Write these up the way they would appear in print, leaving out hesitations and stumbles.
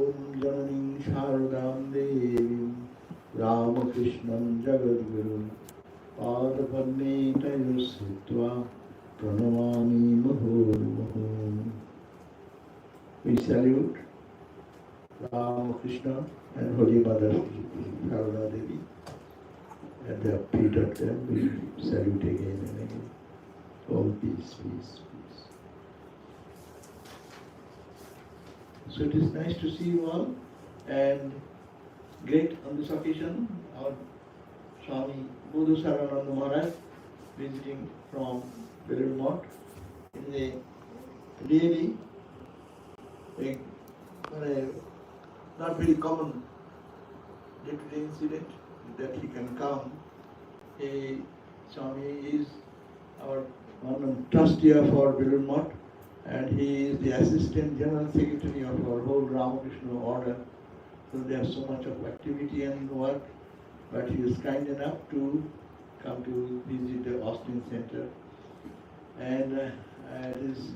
Om Jananing Sharadam Devim Ramakrishnan Jagadguru Padapadme Tayusritva Pranamami Muhurmuhum. We salute Ramakrishna and Holy Mother Sharada Devi. At the feet of them, we salute again and again. All peace, peace, peace. So it is nice to see you all, and great on this occasion, our Swami Bodhasaranandaji Maharaj visiting from Vedanta. It is a really not very common day-to-day incident that he can come. Swami is our one trustee of our Vedanta, and he is the Assistant General Secretary of our whole Ramakrishna order. So there's so much of activity and work, but he is kind enough to come to visit the Austin Center. And it is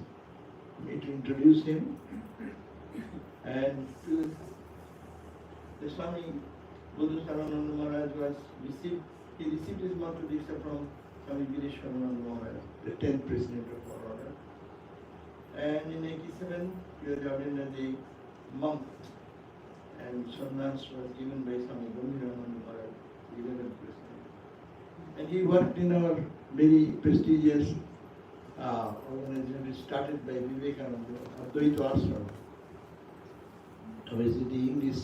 me to introduce him. And the Swami Bodhasaranandaji Maharaj he received his mantra diksha from Swami Vivekananda Maharaj, the 10th president of our order. And in 87, he was ordained as a monk, and sannyas was given by Swami Bodhasaranandaji Maharaj, 11th president. And he worked in our very prestigious organization started by Vivekananda, Advaita Ashram. Obviously, the English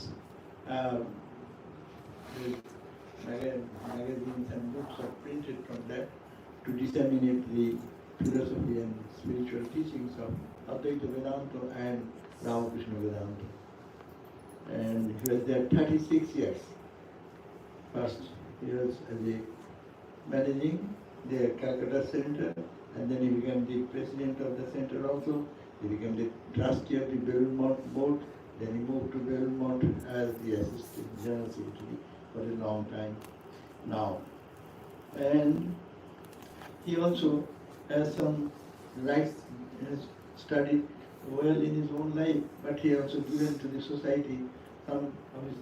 magazines and books are printed from that to disseminate the philosophy and spiritual teachings of Advaita Vedanta and Ramakrishna Vedanta. And he was there 36 years. First, he was as a managing the Calcutta Center, and then he became the president of the center also. He became the trustee of the Belmont board. Then he moved to Belmont as the assistant general secretary for a long time now. And he also has some rights, has studied well in his own life, but he also given to the society some of his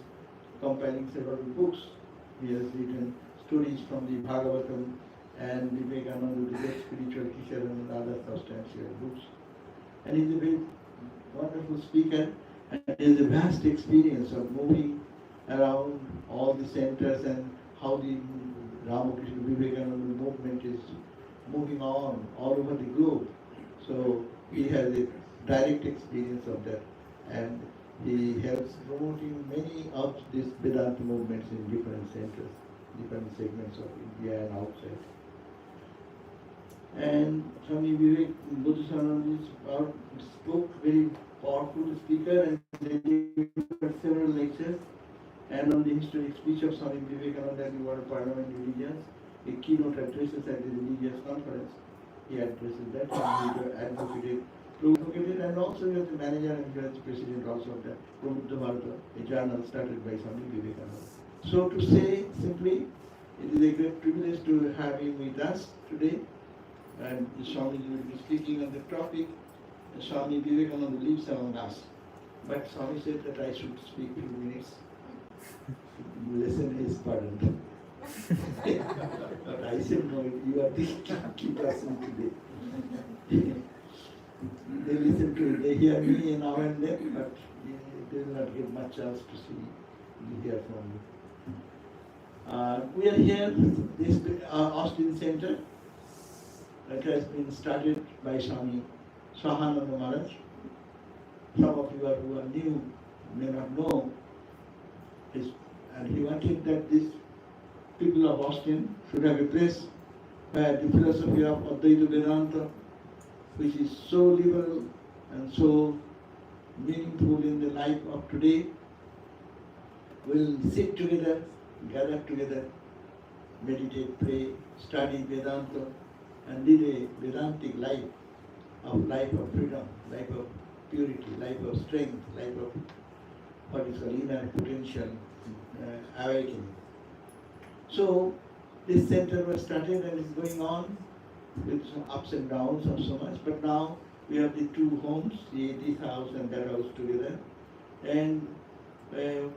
compiling several books. He has written stories from the Bhagavatam and Vivekananda, the great spiritual teacher, and other substantial books. And he's a very wonderful speaker, and he has a vast experience of moving around all the centers and how the Ramakrishna Vivekananda movement is moving on all over the globe. So he has a direct experience of that, and he helps promoting many of these Vedanta movements in different centers, different segments of India and outside. And Swami Bodhasaranandaji spoke, very powerful speaker, and they delivered several lectures. And on the historic speech of Swami Vivekananda at the World Parliament Religions, a keynote addresses at the religious conference. He addresses that, and he advocated, and also he was the manager and he was the president also of the Prabuddha Bharata, a journal started by Swami Vivekananda. So to say simply, it is a great privilege to have him with us today. And Swami will be speaking on the topic, Swami Vivekananda lives among us. But Swami said that I should speak 2 minutes. Listen his pardon. But I said, no, you are the key person today. They listen to it, they hear me now and then, but they will not get much chance to hear from me. We are here, this Austin Center, that has been started by Swami Swahananda Maharaj. Some of you who are new may not know this, and he wanted that these people of Austin should have a place where the philosophy of Advaita Vedanta, which is so liberal and so meaningful in the life of today, will sit together, gather together, meditate, pray, study Vedanta, and lead a Vedantic life of freedom, life of purity, life of strength, life of what is called inner potential awakening. So this center was started and is going on with some ups and downs of so much, but now we have the two homes, this house and that house together, And I'm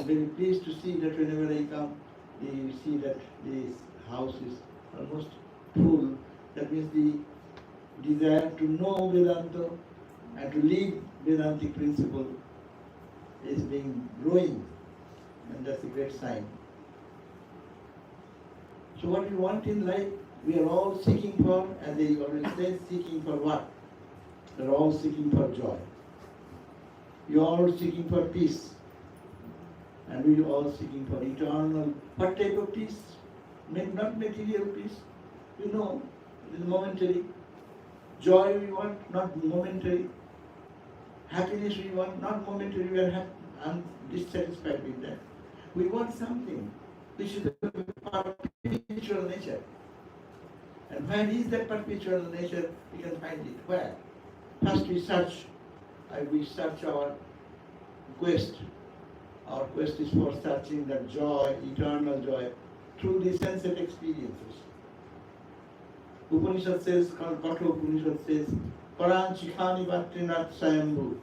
very pleased to see that whenever I come, you see that this house is almost full. That means the desire to know Vedanta and to live Vedantic principle is being growing, and that's a great sign. So what we want in life, we are all seeking for, as they always say, seeking for what? They're all seeking for joy. You are all seeking for peace. And we are all seeking for eternal. What type of peace? Not material peace. You know, it is momentary. Joy we want, not momentary. Happiness we want, not momentary. We are dissatisfied with that. We want something which is a perpetual nature. And where is that perpetual nature? We can find it. Where? First we search our quest. Our quest is for searching that joy, eternal joy, through the sensate experiences. Upanishad says, Katha Upanishad says, Parang Chikhani Bhattrinat Sayambhu,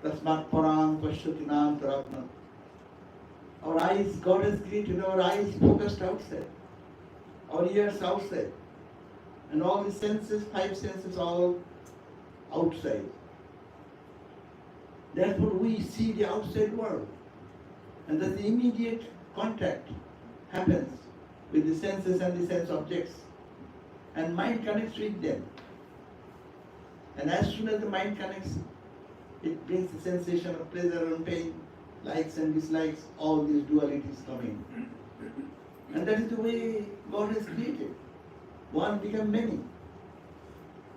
Tasmat Parang Pashyatinam Taratnam. Our eyes, God has created our eyes focused outside, our ears outside, and all the senses, 5 senses, all outside. Therefore we see the outside world, and that the immediate contact happens with the senses and the sense objects, and mind connects with them. And as soon as the mind connects, it brings the sensation of pleasure and pain, likes and dislikes, all these dualities come in. And that is the way God has created. One become many.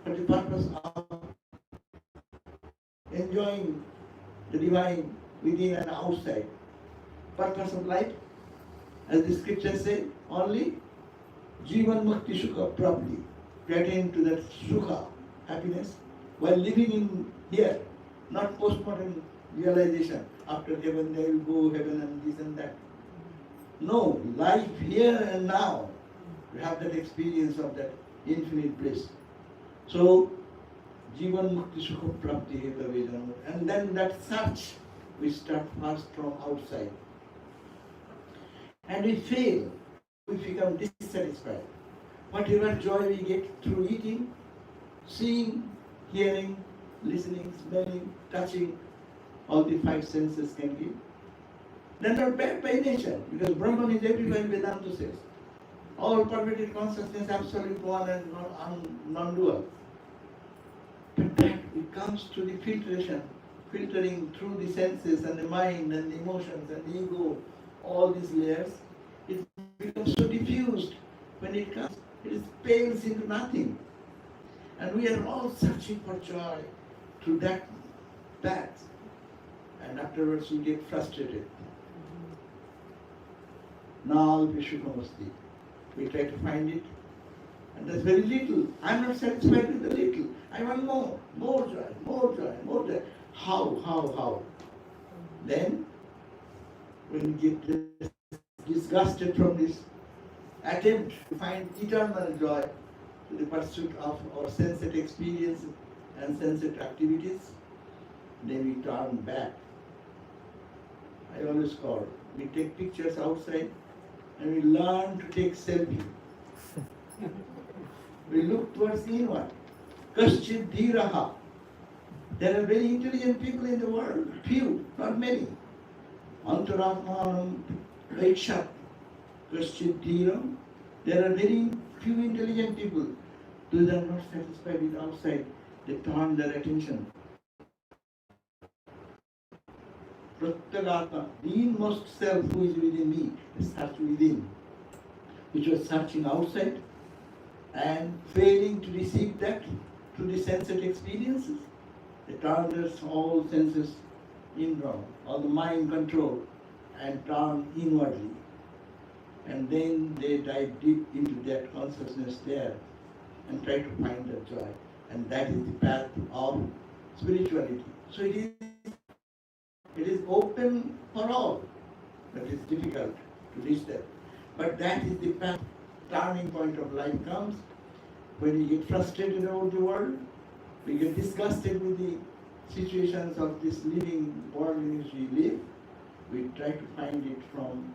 For the purpose of enjoying the divine within and outside. Purpose of life, as the scriptures say, only Jivan Mukti Sukha Prapti, to attain to that Sukha, happiness, while living in here, not postmodern realization. After heaven they will go heaven and this and that. No, life here and now. We have that experience of that infinite bliss. So, Jivan Mukti Sukha Prapti Heta Vedanam. And then that search, we start first from outside. And we fail, we become dissatisfied. Whatever joy we get through eating, seeing, hearing, listening, smelling, touching, all the 5 senses can give. They're not bad by nature, because Brahman is everywhere, Vedanta says. All pervaded consciousness, absolute one and non-dual. But that it comes to the filtering through the senses and the mind and the emotions and the ego, all these layers, it becomes so diffused. When it comes, it pales into nothing. And we are all searching for joy through that path. And afterwards we get frustrated. Now Vishwamasti. We try to find it. And there's very little. I'm not satisfied with the little. I want more joy, more joy, more joy. How? Then, when we get disgusted from this attempt to find eternal joy to the pursuit of our sensate experiences and sensate activities, then we turn back. I always call, we take pictures outside and we learn to take selfie. We look towards inward. Kaschid dhiraha. There are very intelligent people in the world, few, not many. Antaratmanam vaikshat. Kaschid dhiram. There are very few intelligent people. Those are not satisfied with outside. They turn their attention. Pratyagata, the inmost self who is within me, is searched within, which was searching outside and failing to receive that through the sensate experiences. They turn their all senses inward, all the mind control, and turn inwardly. And then they dive deep into that consciousness there and try to find that joy. And that is the path of spirituality. So it is open for all, but it's difficult to reach that. But that is the path. Turning point of life comes when we get frustrated about the world, we get disgusted with the situations of this living world in which we live, we try to find it from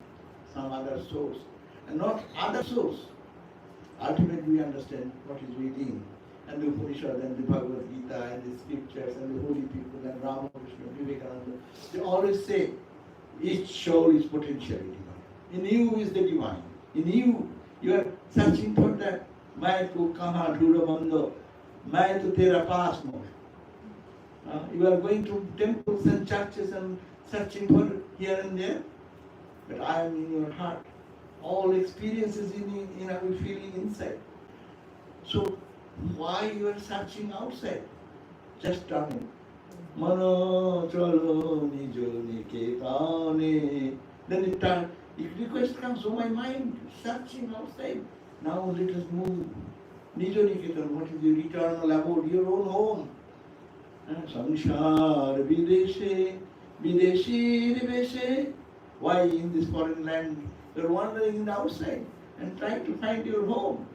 some other source, and not other source. Ultimately, we understand what is within, and the Upanishad and the Bhagavad Gita and the scriptures and the holy people and Ramakrishna, Vivekananda. They always say, each soul is potentially divine. In you is the divine. In you, you are searching for that. Main ko kaha dhura bando, main to tera paas mo. You are going to temples and churches and searching for here and there, but I am in your heart. All experiences in our feeling inside. So why you are searching outside? Just turn in. Mano chalo nijo niketane. Then it turn. If request comes, oh my mind, searching outside. Now let us move. Nijo niketan, what is your eternal abode, your own home? Samshar videshe, videshi riveshe. Why in this foreign land you are wandering in the outside and trying to find your home?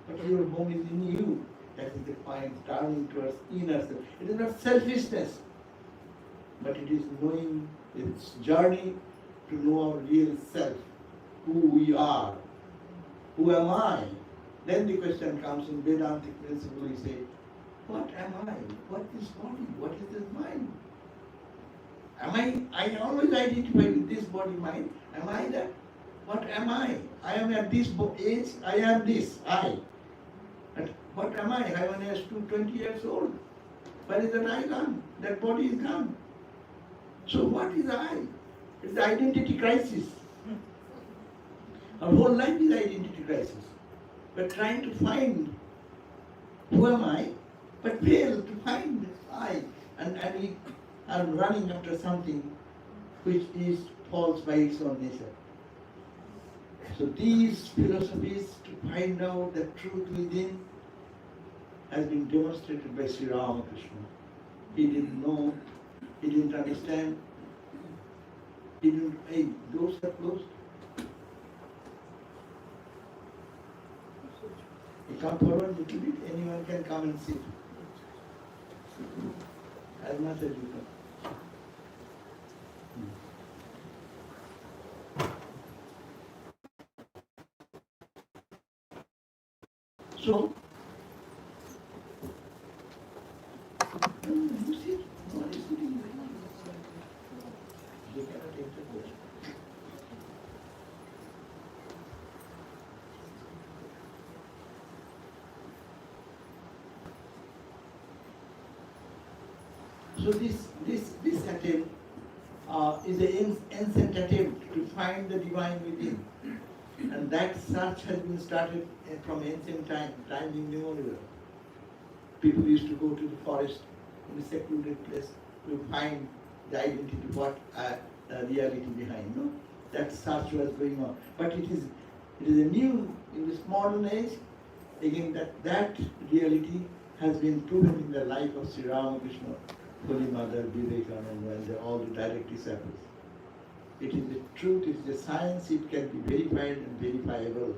But your home is in you. That is the point, turning towards inner self. It is not selfishness, but it is knowing its journey to know our real self, who we are, who am I? Then the question comes in Vedantic principle, we say, what am I? What is body? What is this mind? I always identify with this body mind. Am I that? What am I? I am at this age, I am this, I. But what am I? I am as 20 years old. Where is that I gone? That body is gone. So what is I? It's the identity crisis. Our whole life is identity crisis. We're trying to find who am I, but fail to find I. And we are running after something which is false by its own nature. So these philosophies to find out the truth within has been demonstrated by Sri Ramakrishna. He didn't know, he didn't understand, he didn't, hey, doors are closed. You come forward a little bit, anyone can come and sit. As much as you can. So, you see, no one is sitting there. They cannot take the question. So this attempt is an ancient attempt to find the divine within. And that search has been started from ancient time immemorial. People used to go to the forest in a secluded place to find the identity, what the reality behind. No? That search was going on. But it is a new, in this modern age, again that reality has been proven in the life of Sri Ramakrishna, Holy Mother, Vivekananda, and all the direct disciples. It is the truth, it is the science, it can be verified and verifiable.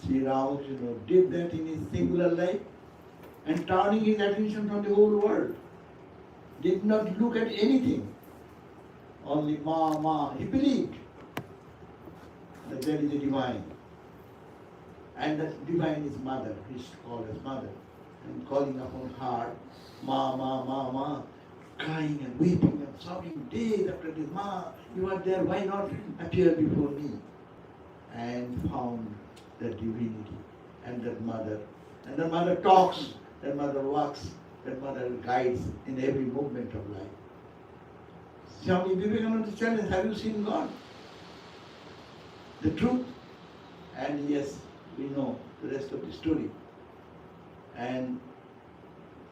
Sri Ramakrishna did that in his singular life and turning his attention from the whole world. Did not look at anything. Only Ma. He believed that there is a divine. And that divine is mother, he is called as mother. And calling upon her, Ma, crying and weeping and sobbing days after days. Ma, you are there, why not appear before me? And found the divinity and that mother. And the mother talks, that mother walks, that mother guides in every movement of life. Swami Vivekananda challenge, have you seen God? The truth. And yes, we know the rest of the story. And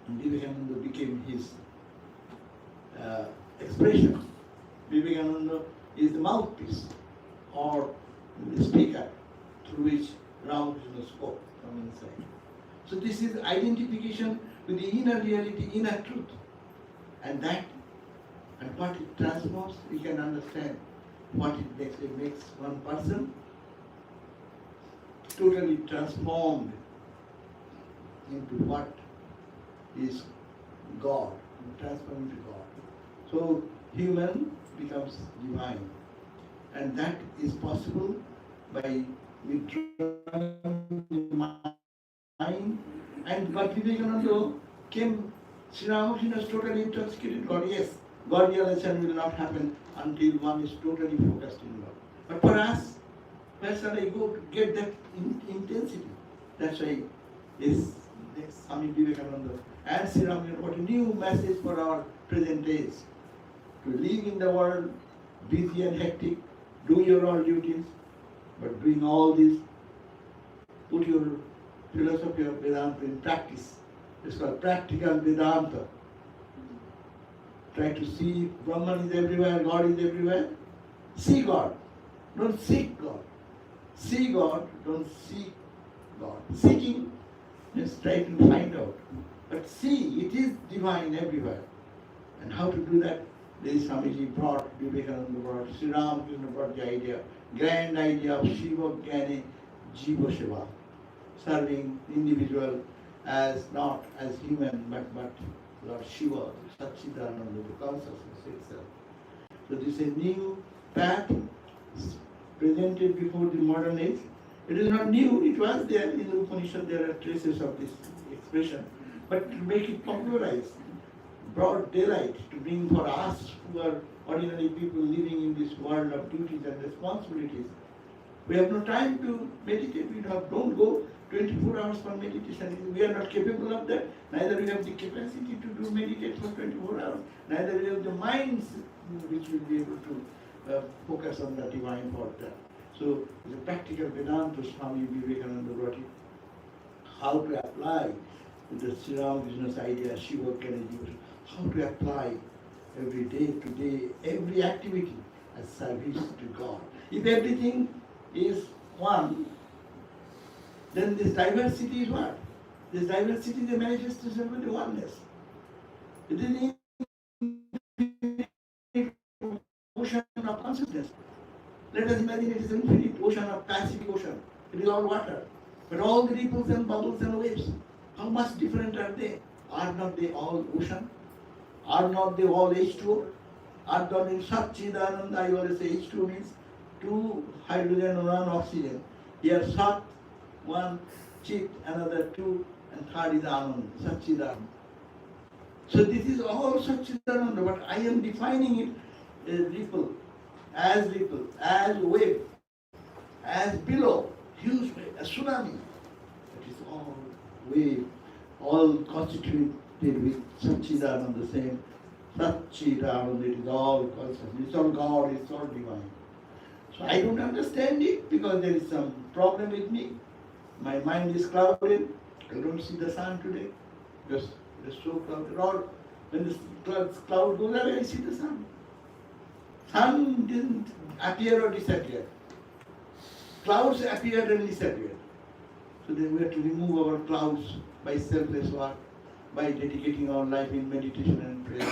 Vivekananda became his expression. Vivekananda is the mouthpiece or the speaker through which Ramakrishna spoke from inside. So this is identification with the inner reality, inner truth. And what it transforms, we can understand what it makes. It makes one person totally transformed into what is God. transform into God. So human becomes divine. And that is possible by withdrawing the mind. And but Vivekananda came, Sri Ramakrishna is totally intoxicated God. Yes, God realization will not happen until one is totally focused in God. But for us, where shall I go to get that intensity? That's why this Swami Vivekananda and Sri Ramakrishna got a new message for our present days. To live in the world, busy and hectic, do your all duties, but doing all this, put your philosophy of Vedanta in practice. It's called practical Vedanta. Try to see Brahman is everywhere, God is everywhere. See God, don't seek God. See God, don't seek God. Seeking means try to find out. But see, it is divine everywhere. And how to do that? There is Swamiji brought, Vivekananda brought, Sri Ramakrishna brought the idea, grand idea of Shiva Jnani Jiva Shiva, serving individual as not as human, but Lord Shiva, Satchidananda, the consciousness itself. So this is a new path presented before the modern age. It is not new, it was there in the Upanishad, there are traces of this expression, but to make it popularized, broad daylight to bring for us who are ordinary people living in this world of duties and responsibilities. We have no time to meditate, we don't go 24 hours for meditation. We are not capable of that. Neither we have the capacity to do meditate for 24 hours. Neither we have the minds which will be able to focus on the divine for that. So the practical Vedanta Swami Vivekananda brought it. How to apply the Sri Ramakrishna's idea, Shiva Jnani, how to apply every day to day, every activity as service to God. If everything is one, then this diversity is what? This diversity is a manifestation of the oneness. It is the ocean of consciousness. Let us imagine it is an infinite ocean of Pacific Ocean. It is all water. But all the ripples and bubbles and waves, how much different are they? Are not they all ocean? Are not they all H2O? Are not in Satchidananda, I always say H2O means 2 hydrogen, 1 oxygen. Here Sat, 1 Chit, another 2, and third is Anand, Satchidananda. So this is all Satchidananda, but I am defining it as ripple, as wave, as billow, huge wave, a tsunami. It is all wave, all constituted with Satchidananda, the same Satchidananda, it is all consciousness, it's all God, it's all divine. So I don't understand it because there is some problem with me. My mind is clouded. I don't see the sun today because it is so clouded. Or when the cloud goes away, I see the sun. Sun didn't appear or disappear. Clouds appeared and disappeared. So then we have to remove our clouds by selfless work, by dedicating our life in meditation and prayer,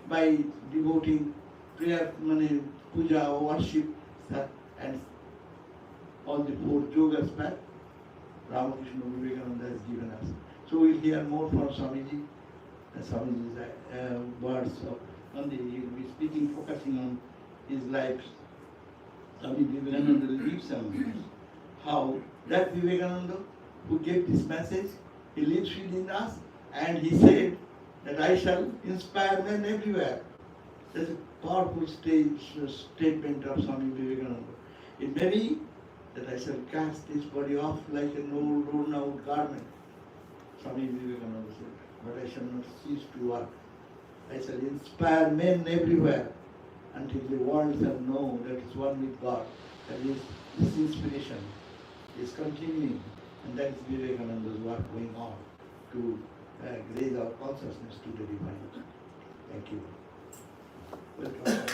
by devoting prayer, puja, worship, and all the 4 yogas path Ramakrishna Vivekananda has given us. So we'll hear more from Swamiji, Swamiji's words of Nandi. He will be speaking, focusing on his life. Swami Vivekananda will give some how that Vivekananda who gave this message, he lives within us, and he said that I shall inspire men everywhere. That's a powerful statement of Swami Vivekananda. It may be that I shall cast this body off like an old worn out garment. Swami Vivekananda said, but I shall not cease to work. I shall inspire men everywhere until the world shall know that it's one with God. That is, this inspiration is continuing, and that is Vivekananda's work going on to raise our consciousness to the divine. Thank you. Welcome.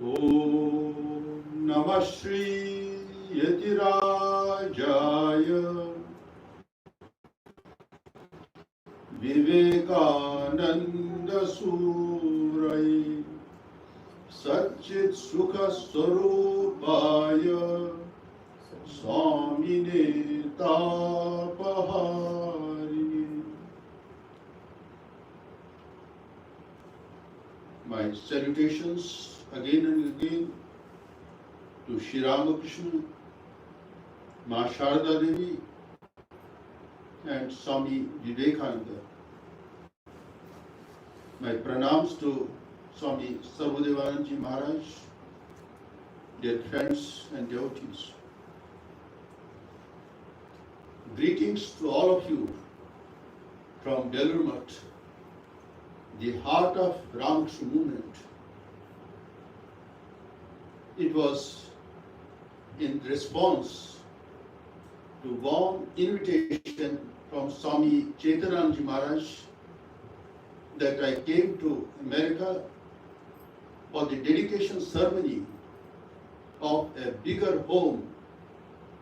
Om Namah Shri Yatirajaya Vivekananda Surai Satchit Sukha Swarupaya Swami Tapahari. My salutations again and again to Sri Ramakrishna, Ma Sharda Devi, and Swami Vivekananda. My pranams to Swami Sarvadevanandaji Maharaj, dear friends and devotees. Greetings to all of you from Belur, the heart of Ramakrishna movement. It was in response to warm invitation from Swami Chaitanandaji Maharaj that I came to America for the dedication ceremony of a bigger home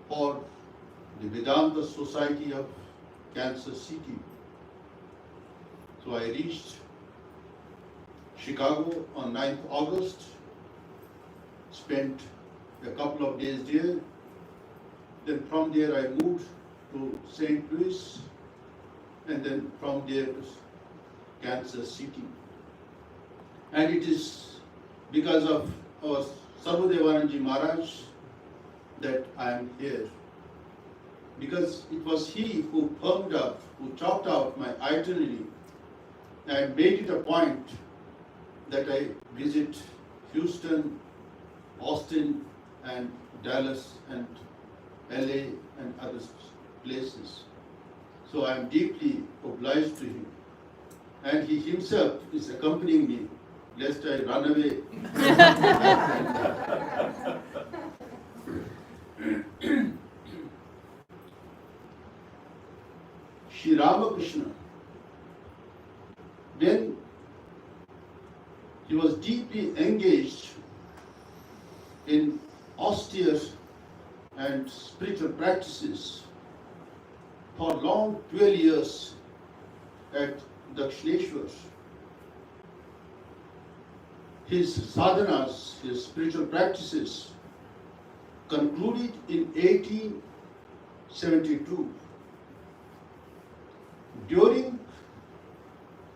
for the Vedanta Society of Kansas City. So I reached Chicago on 9th August, spent a couple of days there. Then from there I moved to St. Louis, and then from there to Kansas City. And it is because of our Sarvadevanandaji Maharaj that I am here. Because it was he who firmed up, who chalked out my itinerary and made it a point that I visit Houston, Austin, and Dallas, and LA, and other places. So I am deeply obliged to him. And he himself is accompanying me, lest I run away. Sri Ramakrishna, when he was deeply engaged in austere and spiritual practices for long 12 years at Dakshineshwar. His sadhanas, his spiritual practices, concluded in 1872. During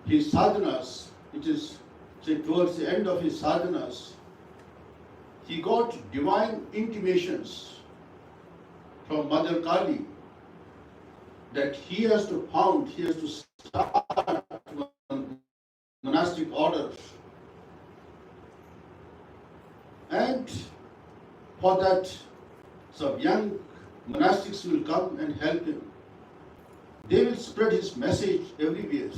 his sadhanas, it is towards the end of his sadhanas, he got divine intimations from Mother Kali that he has to start one monastic order. And for that, some young monastics will come and help him. They will spread his message everywhere.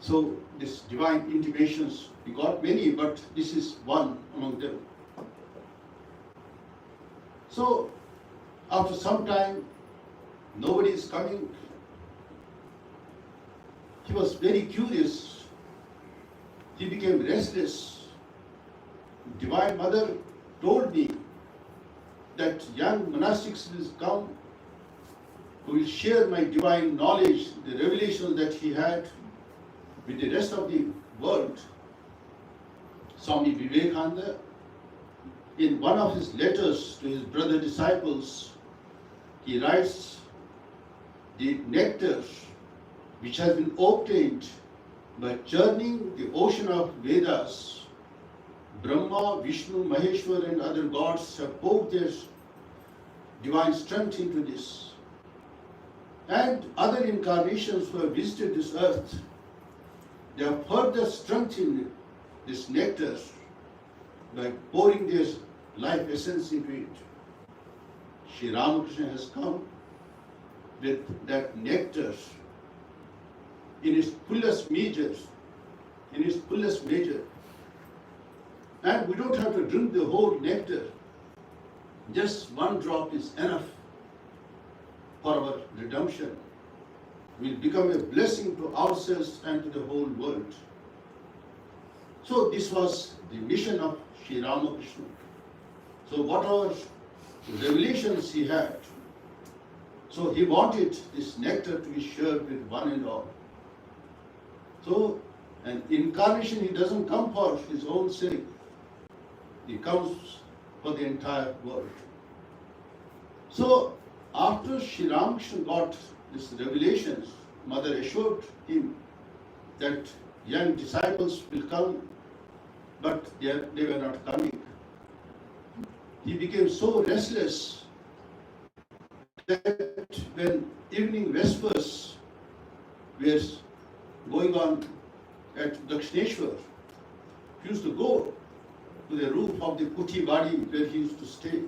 So this divine intimations, he got many, but this is one among them. So after some time, nobody is coming. He was very curious. He became restless. Divine Mother told me that young monastics will come who will share my divine knowledge, the revelation that he had with the rest of the world. Swami Vivekananda, in one of his letters to his brother disciples, he writes, the nectar which has been obtained by churning the ocean of Vedas, Brahma, Vishnu, Maheshwar and other gods have poured their divine strength into this. And other incarnations who have visited this earth, they have further strengthened this nectar by pouring their life essence into it. Sri Ramakrishna has come with that nectar in its fullest measure, And we don't have to drink the whole nectar. Just one drop is enough for our redemption. We'll become a blessing to ourselves and to the whole world. So this was the mission of Sri Ramakrishna. So whatever revelations he had, so he wanted this nectar to be shared with one and all. So an incarnation, he doesn't come for his own sake. He comes for the entire world. So after Sri Ramakrishna got these revelations, Mother assured him that young disciples will come, but they were not coming. He became so restless that when evening vespers were going on at Dakshineshwar, he used to go to the roof of the Kuti Badi where he used to stay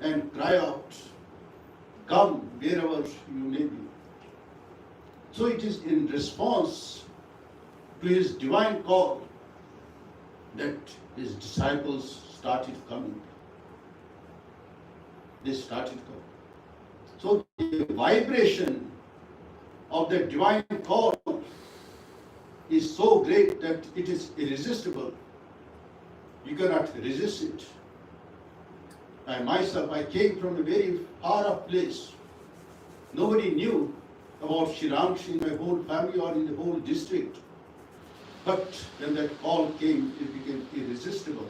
and cry out, "Come wherever you may be." So it is in response to his divine call that his disciples started coming. They started coming. So the vibration of the divine call is so great that it is irresistible. You cannot resist it. I myself, I came from a very far off place. Nobody knew about Sri Ramakrishna in my whole family or in the whole district. But when that call came, it became irresistible.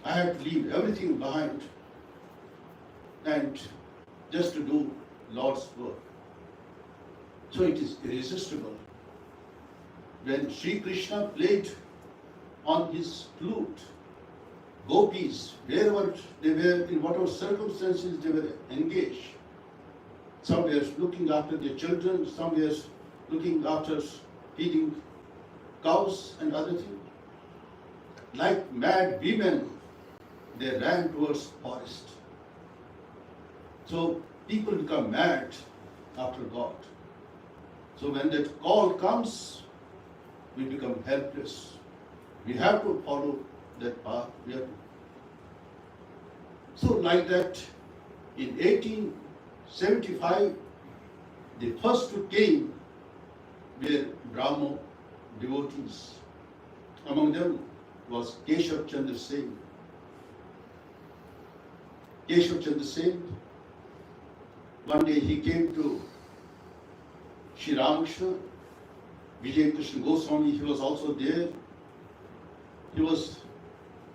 I had to leave everything behind and just to do Lord's work. So it is irresistible. When Sri Krishna played on his flute, gopis, wherever they were, in whatever circumstances they were engaged, some were looking after their children, some were looking after feeding cows and other things. Like mad women, they ran towards forest. So people become mad after God. So when that call comes, we become helpless. We have to follow that path. We have to. So like that, in 1875, the first who came were Brahmo devotees. Among them was Keshav Chandra Sen. Keshav Chandra Sen, one day he came to Sri Ramakrishna. Vijay Krishna Goswami, he was also there. He was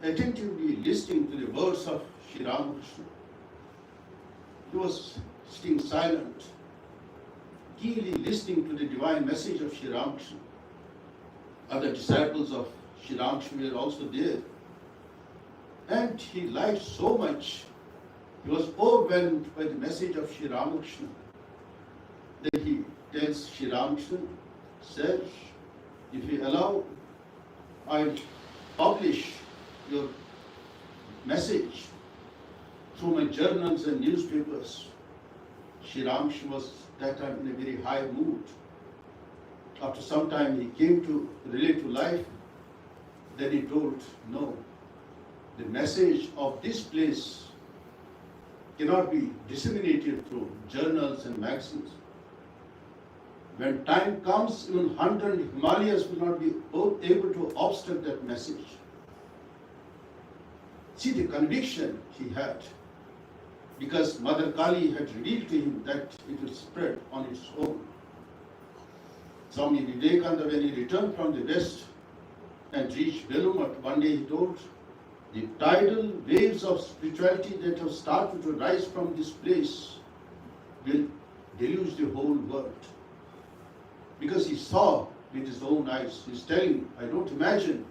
attentively listening to the words of Sri Ramakrishna. He was sitting silent, keenly listening to the divine message of Sri Ramakrishna. Other disciples of Sri Ramakrishna were also there. And he liked so much, he was overwhelmed by the message of Sri Ramakrishna. Then he tells Sri Ramakrishna, "Sir, if you allow, I'll publish your message through my journals and newspapers." Sri Ramakrishna was that time in a very high mood. After some time he came to relate to life. Then he told, "No, the message of this place cannot be disseminated through journals and magazines. When time comes, even 100 Himalayas will not be able to obstruct that message." See the conviction he had, because Mother Kali had revealed to him that it will spread on its own. Swami Vivekananda, when he returned from the West and reached Velumat, one day he told, "The tidal waves of spirituality that have started to rise from this place will deluge the whole world." Because he saw with his own eyes. He's telling, "I don't imagine,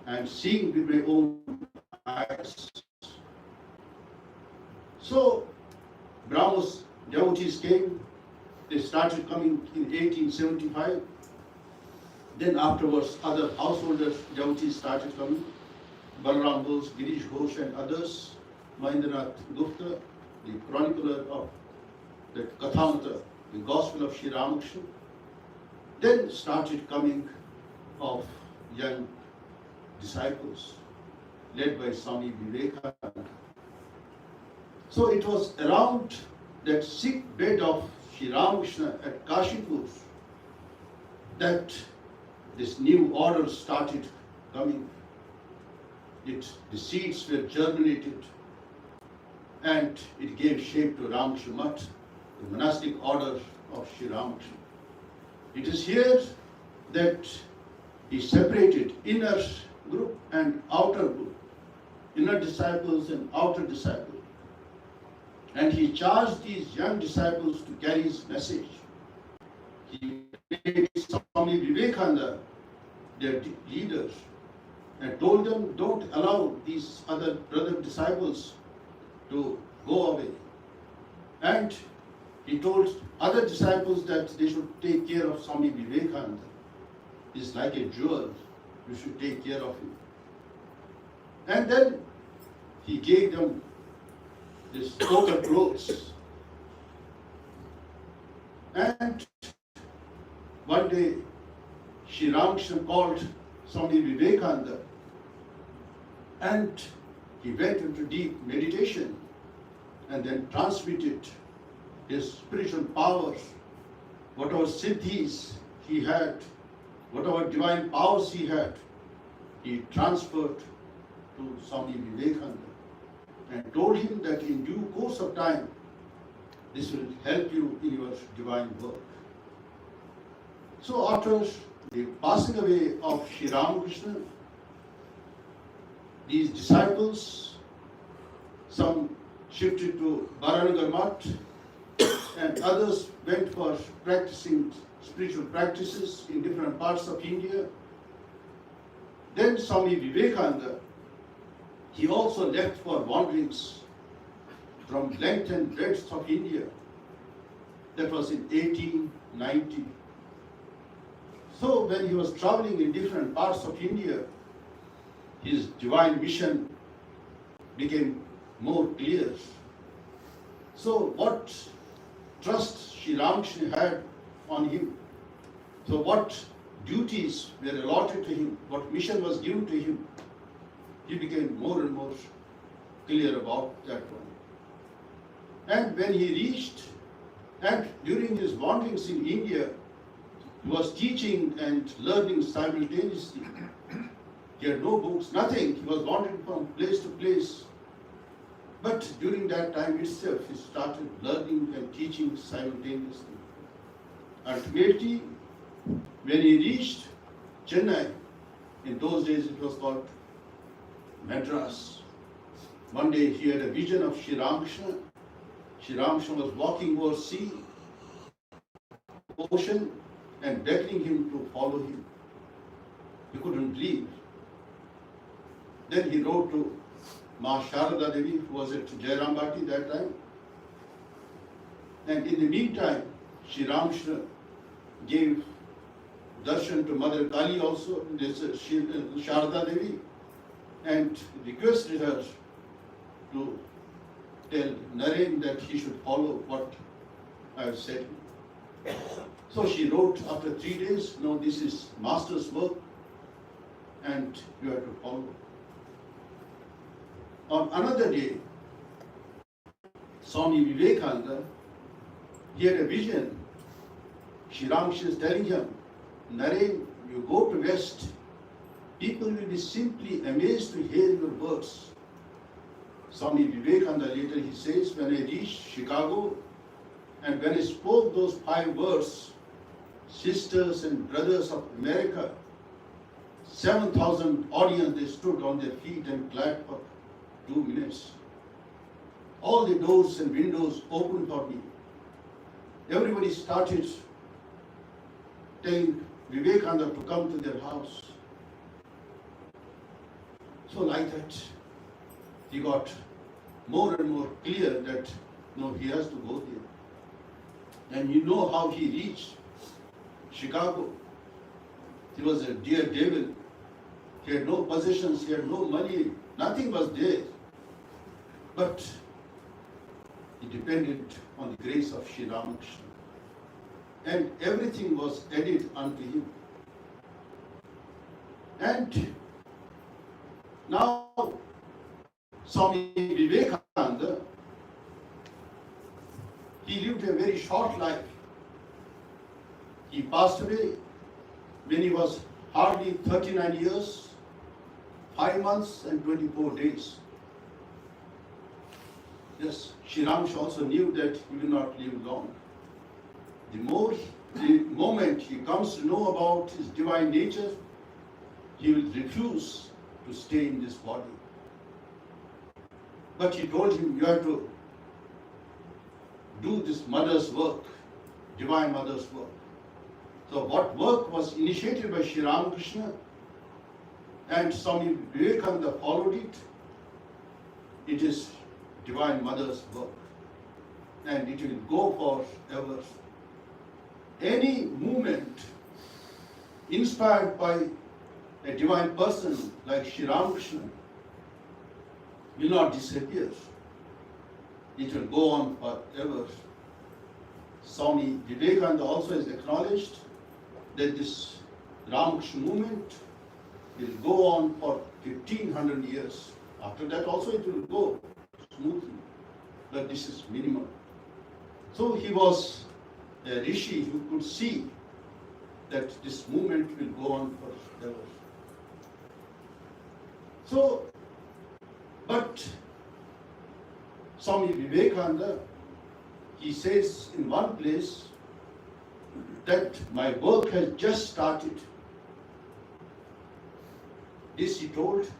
I am seeing with my own eyes." So Brahmos devotees came. They started coming in 1875. Then afterwards, other householders devotees started coming. Balaram Ghosh, Girish Ghosh and others. Mahendranath Gupta, the chronicler of the Kathamata, the Gospel of Sri Ramakrishna. Then started coming of young disciples led by Swami Vivekananda. So it was around that sick bed of Sri Ramakrishna at Kashipur that this new order started coming. The seeds were germinated, and it gave shape to Ramakrishna Math, the monastic order of Sri Ramakrishna. It is here that he separated inner group and outer group, inner disciples and outer disciples. And he charged these young disciples to carry his message. He made Swami Vivekananda their leaders and told them, don't allow these other brother disciples to go away. And he told other disciples that they should take care of Swami Vivekananda. He's like a jewel. You should take care of him. And then he gave them this coat of clothes. And one day, Sri Ramakrishna called Swami Vivekananda, and he went into deep meditation and then transmitted his spiritual powers, whatever siddhis he had, whatever divine powers he had, he transferred to Swami Vivekananda and told him that in due course of time, this will help you in your divine work. So after the passing away of Sri Ramakrishna, these disciples, some shifted to Baranagar Math, and others went for practicing spiritual practices in different parts of India. Then Swami Vivekananda, he also left for wanderings from length and breadth of India. That was in 1890. So when he was traveling in different parts of India, his divine mission became more clear. So what trust Sri Ramakrishna had on him, so what duties were allotted to him, what mission was given to him, he became more and more clear about that one. And when he reached, and during his wanderings in India, he was teaching and learning simultaneously. He had no books, nothing. He was wandering from place to place. But during that time itself, he started learning and teaching simultaneously. Ultimately, when he reached Chennai, in those days it was called Madras. One day he had a vision of Sri Ramakrishna. Sri Ramakrishna was walking over sea, ocean, and beckoning him to follow him. He couldn't believe. Then he wrote to Ma Sharada Devi, who was at Jairambati that time. And in the meantime, Sri Ramakrishna gave darshan to Mother Kali also, this Sharada Devi, and requested her to tell Naren that he should follow what I have said. So she wrote after 3 days, no, this is Master's work and you have to follow. On another day, Swami Vivekananda, he had a vision. Sri Ramakrishna is telling him, Naren, you go to West, people will be simply amazed to hear your words. Swami Vivekananda later he says, when I reached Chicago and when I spoke those 5 words, sisters and brothers of America, 7,000 audience, they stood on their feet and clapped for 2 minutes. All the doors and windows opened for me. Everybody started telling Vivekananda to come to their house. So like that, he got more and more clear that no, he has to go there. And you know how he reached Chicago. He was a dear devil. He had no possessions, he had no money, nothing was there. But he depended on the grace of Sri Ramakrishna. And everything was added unto him. And now, Swami Vivekananda, he lived a very short life. He passed away when he was hardly 39 years, 5 months and 24 days. Yes, Sri Ramakrishna also knew that he will not live long. The moment he comes to know about his divine nature, he will refuse to stay in this body. But he told him, you have to do this mother's work, divine mother's work. So what work was initiated by Sri Ramakrishna and Swami Vivekananda followed it, it is divine mother's work. And it will go forever. Any movement inspired by a divine person like Sri Ramakrishna will not disappear. It will go on forever. Swami Vivekananda also has acknowledged that this Ramakrishna movement will go on for 1500 years. After that also it will go smoothly, but this is minimal. So he was a rishi who could see that this movement will go on forever. So, but Swami Vivekananda, he says in one place that my work has just started. This he told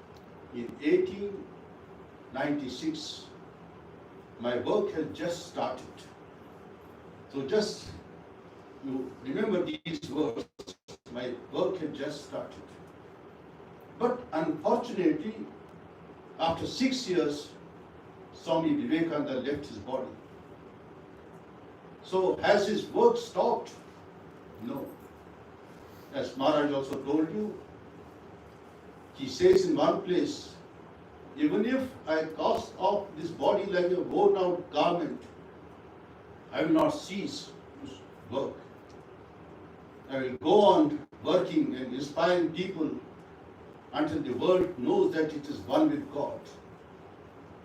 in 1896. My work has just started. So just you remember these words, my work had just started. But unfortunately, after 6 years, Swami Vivekananda left his body. So has his work stopped? No. As Maharaj also told you, he says in one place, even if I cast off this body like a worn out garment, I will not cease to work. I will go on working and inspiring people until the world knows that it is one with God.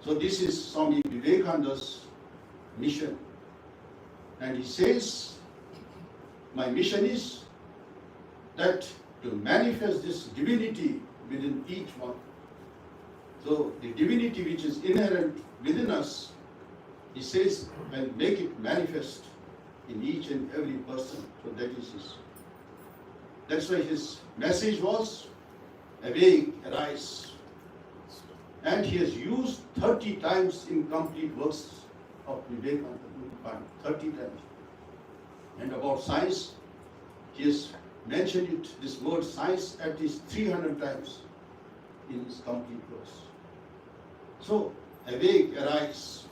So this is Swami Vivekananda's mission. And he says, my mission is that to manifest this divinity within each one. So the divinity which is inherent within us, he says, and make it manifest in each and every person. So that is his. That's why his message was, awake, arise. And he has used 30 times in complete works of Vivekananda, 30 times. And about science, he has mentioned it, this word science, at least 300 times in his complete works. So, awake, arise.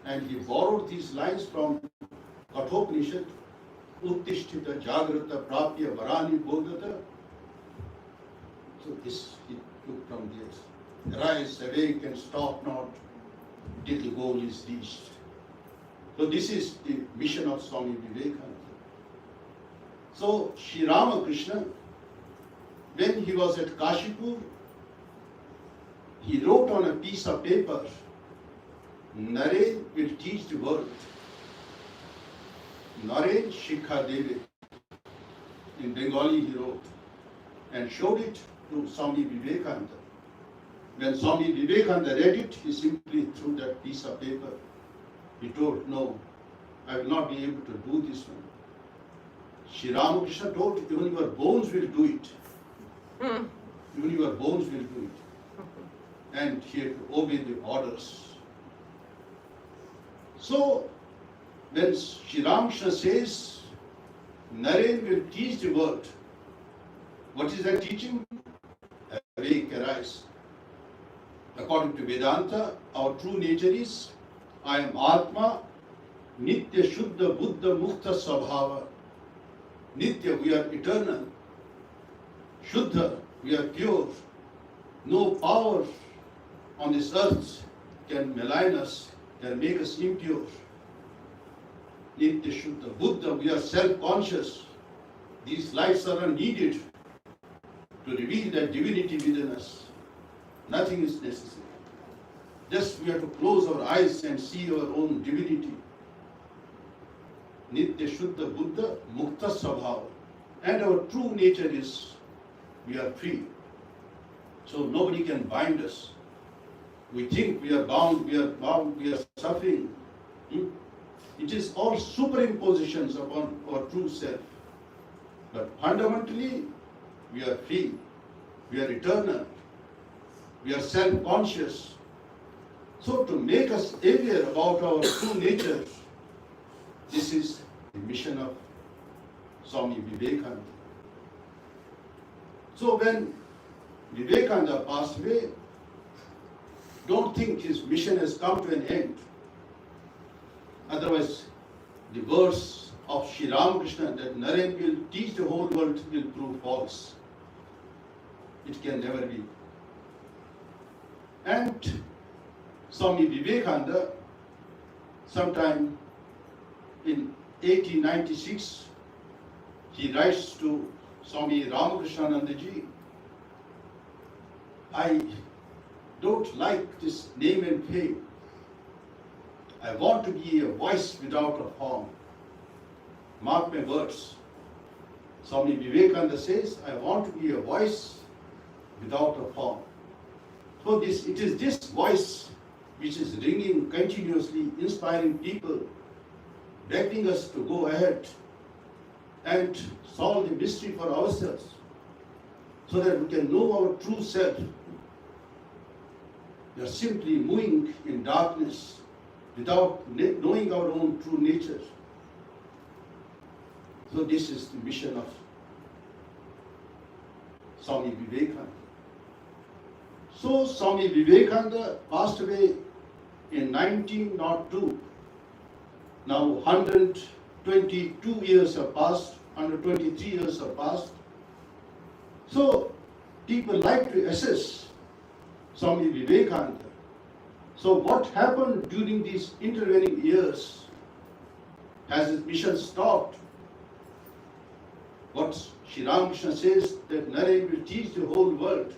And he borrowed these lines from Kathopanishad, Uttishtita Jagrata Prapya Varani Bodhata. So this he took from this. Arise, awake, and stop not till the goal is reached. So this is the mission of Swami Vivekananda. So Sri Ramakrishna, when he was at Kashipur, he wrote on a piece of paper, Naren will teach the world. Naren Shikha Deve. In Bengali he wrote and showed it to Swami Vivekananda. When Swami Vivekananda read it, he simply threw that piece of paper. He told, no, I will not be able to do this one. Sri Ramakrishna told, even your bones will do it. Even your bones will do it. And he had to obey the orders. So, when Sri Ramakrishna says, Naren will teach the world, what is that teaching? Awake, arise. According to Vedanta, our true nature is, I am Atma, Nitya Shuddha Buddha Mukta Svabhava. Nitya, we are eternal. Shuddha, we are pure. No power on this earth can malign us, can make us impure. Nitya Shuddha Buddha, we are self-conscious. These lights are needed to reveal that divinity within us. Nothing is necessary. Just we have to close our eyes and see our own divinity. Nitya Shuddha Buddha Mukta Svabhava. And our true nature is we are free. So nobody can bind us. We think we are bound, we are suffering. It is all superimpositions upon our true self. But fundamentally, we are free. We are eternal. We are self-conscious. So to make us aware about our true nature, this is the mission of Swami Vivekananda. So when Vivekananda passed away, don't think his mission has come to an end. Otherwise, the words of Sri Ramakrishna that Naren will teach the whole world will prove false. It can never be. And Swami Vivekananda, sometime in 1896, he writes to Swami Ramakrishnanandaji, I don't like this name and fame. I want to be a voice without a form. Mark my words. Swami Vivekananda says, I want to be a voice without a form. So it is this voice which is ringing continuously, inspiring people, begging us to go ahead and solve the mystery for ourselves, so that we can know our true self. We are simply moving in darkness without knowing our own true nature. So this is the mission of Swami Vivekananda. So Swami Vivekananda passed away in 1902. Now 122 years have passed, 123 years have passed. So people like to assess Swami Vivekananda. So what happened during these intervening years? Has his mission stopped? What Sri Ramakrishna says that Naren will teach the whole world.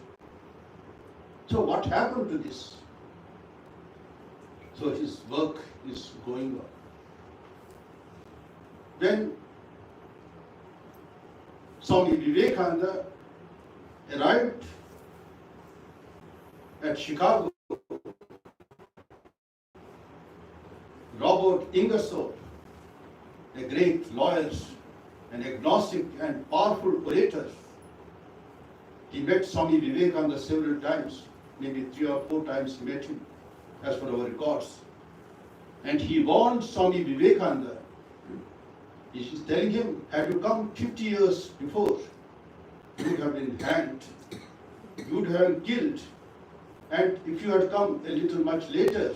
So what happened to this? So his work is going on. When Swami Vivekananda arrived at Chicago, Robert Ingersoll, a great lawyer, an agnostic and powerful orator, he met Swami Vivekananda several times, maybe 3 or 4 times he met him, as per our records. And he warned Swami Vivekananda. He is telling him, had you come 50 years before, you would have been hanged, you would have been killed. And if you had come a little much later,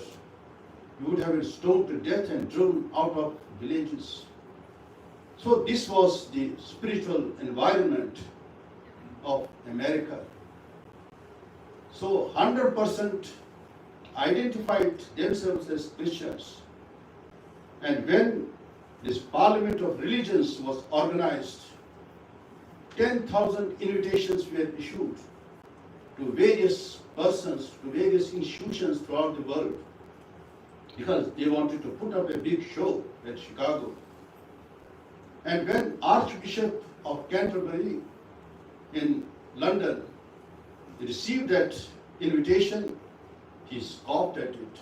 you would have been stoned to death and driven out of villages. So this was the spiritual environment of America. So 100% identified themselves as Christians. And when this Parliament of Religions was organized, 10,000 invitations were issued to various persons, to various institutions throughout the world, because they wanted to put up a big show at Chicago. And when Archbishop of Canterbury in London received that invitation, he scoffed at it.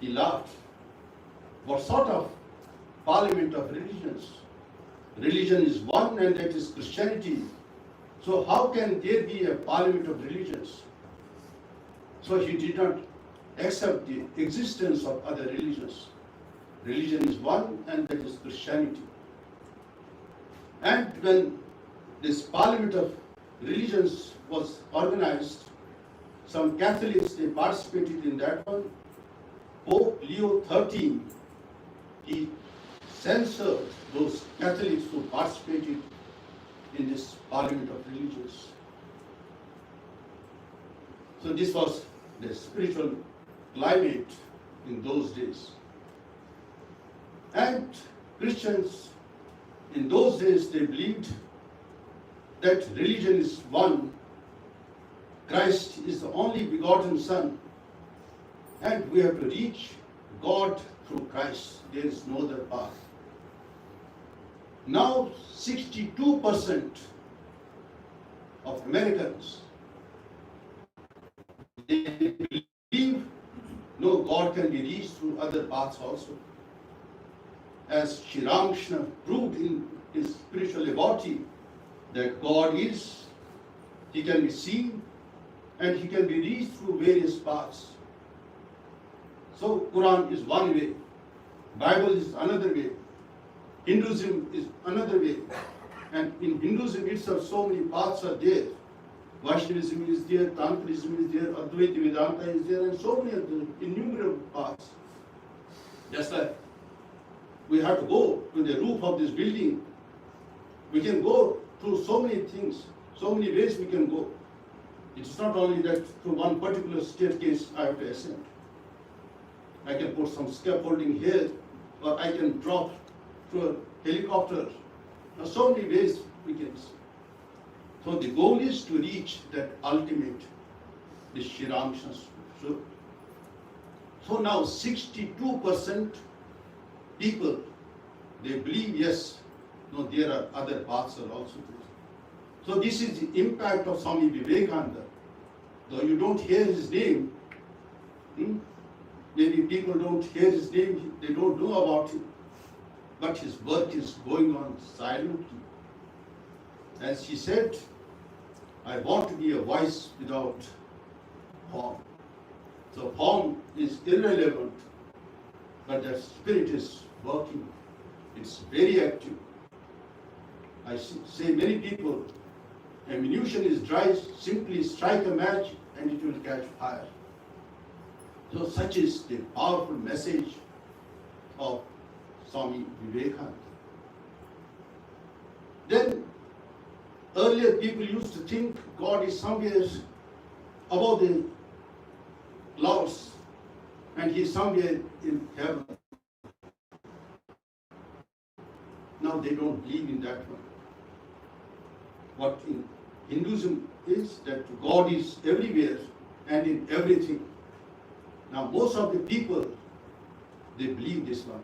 He laughed. What sort of Parliament of Religions? Religion is one, and that is Christianity. So how can there be a Parliament of Religions? So he did not accept the existence of other religions. Religion is one, and that is Christianity. And when this Parliament of Religions was organized, some Catholics, they participated in that one. Pope Leo XIII, he censored those Catholics who participated in this Parliament of Religions. So this was the spiritual climate in those days. And Christians in those days, they believed that religion is one, Christ is the only begotten Son, and we have to reach God through Christ. There is no other path. Now 62% of Americans. They believe no, God can be reached through other paths also. As Sri Ramakrishna proved in his spiritual laboratory that God is, He can be seen and He can be reached through various paths. So Quran is one way, Bible is another way, Hinduism is another way, and in Hinduism itself so many paths are there. Vaishnavism is there, Tantrism is there, Advaita Vedanta is there, and so many other innumerable paths. Just like we have to go to the roof of this building, we can go through so many things, so many ways we can go. It's not only that through one particular staircase I have to ascend. I can put some scaffolding here, or I can drop through a helicopter. There are so many ways we can see. So the goal is to reach that ultimate, the Sri Ramakrishna. So now 62% people, they believe yes, no, there are other paths are also there. So this is the impact of Swami Vivekananda. Though you don't hear his name, maybe people don't hear his name, they don't know about him, but his work is going on silently. As he said, I want to be a voice without form. So form is irrelevant, but that spirit is working. It's very active. I say many people, ammunition is dry, simply strike a match and it will catch fire. So such is the powerful message of Swami Vivekananda. Then earlier people used to think God is somewhere above the clouds and He is somewhere in heaven. Now they don't believe in that one. What in Hinduism is that God is everywhere and in everything. Now most of the people, they believe this one.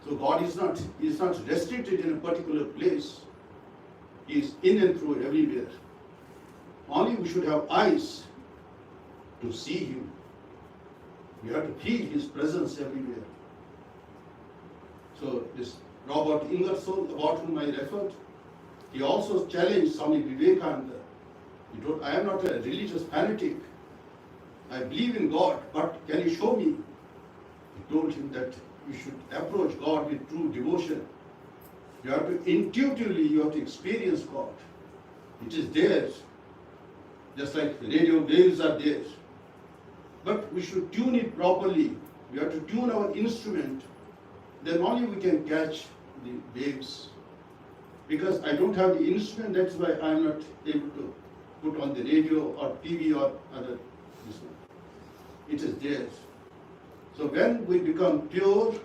So God is not restricted in a particular place. He is in and through everywhere. Only we should have eyes to see Him. We have to feel His presence everywhere. So this Robert Ingersoll, about whom I referred, he also challenged Swami Vivekananda. He told, I am not a religious fanatic. I believe in God, but can you show me? He told him that you should approach God with true devotion. You have to intuitively, you have to experience God. It is there, just like the radio waves are there. But we should tune it properly. We have to tune our instrument. Then only we can catch the waves. Because I don't have the instrument, that's why I am not able to put on the radio or TV or other. This one. It is there. So when we become pure,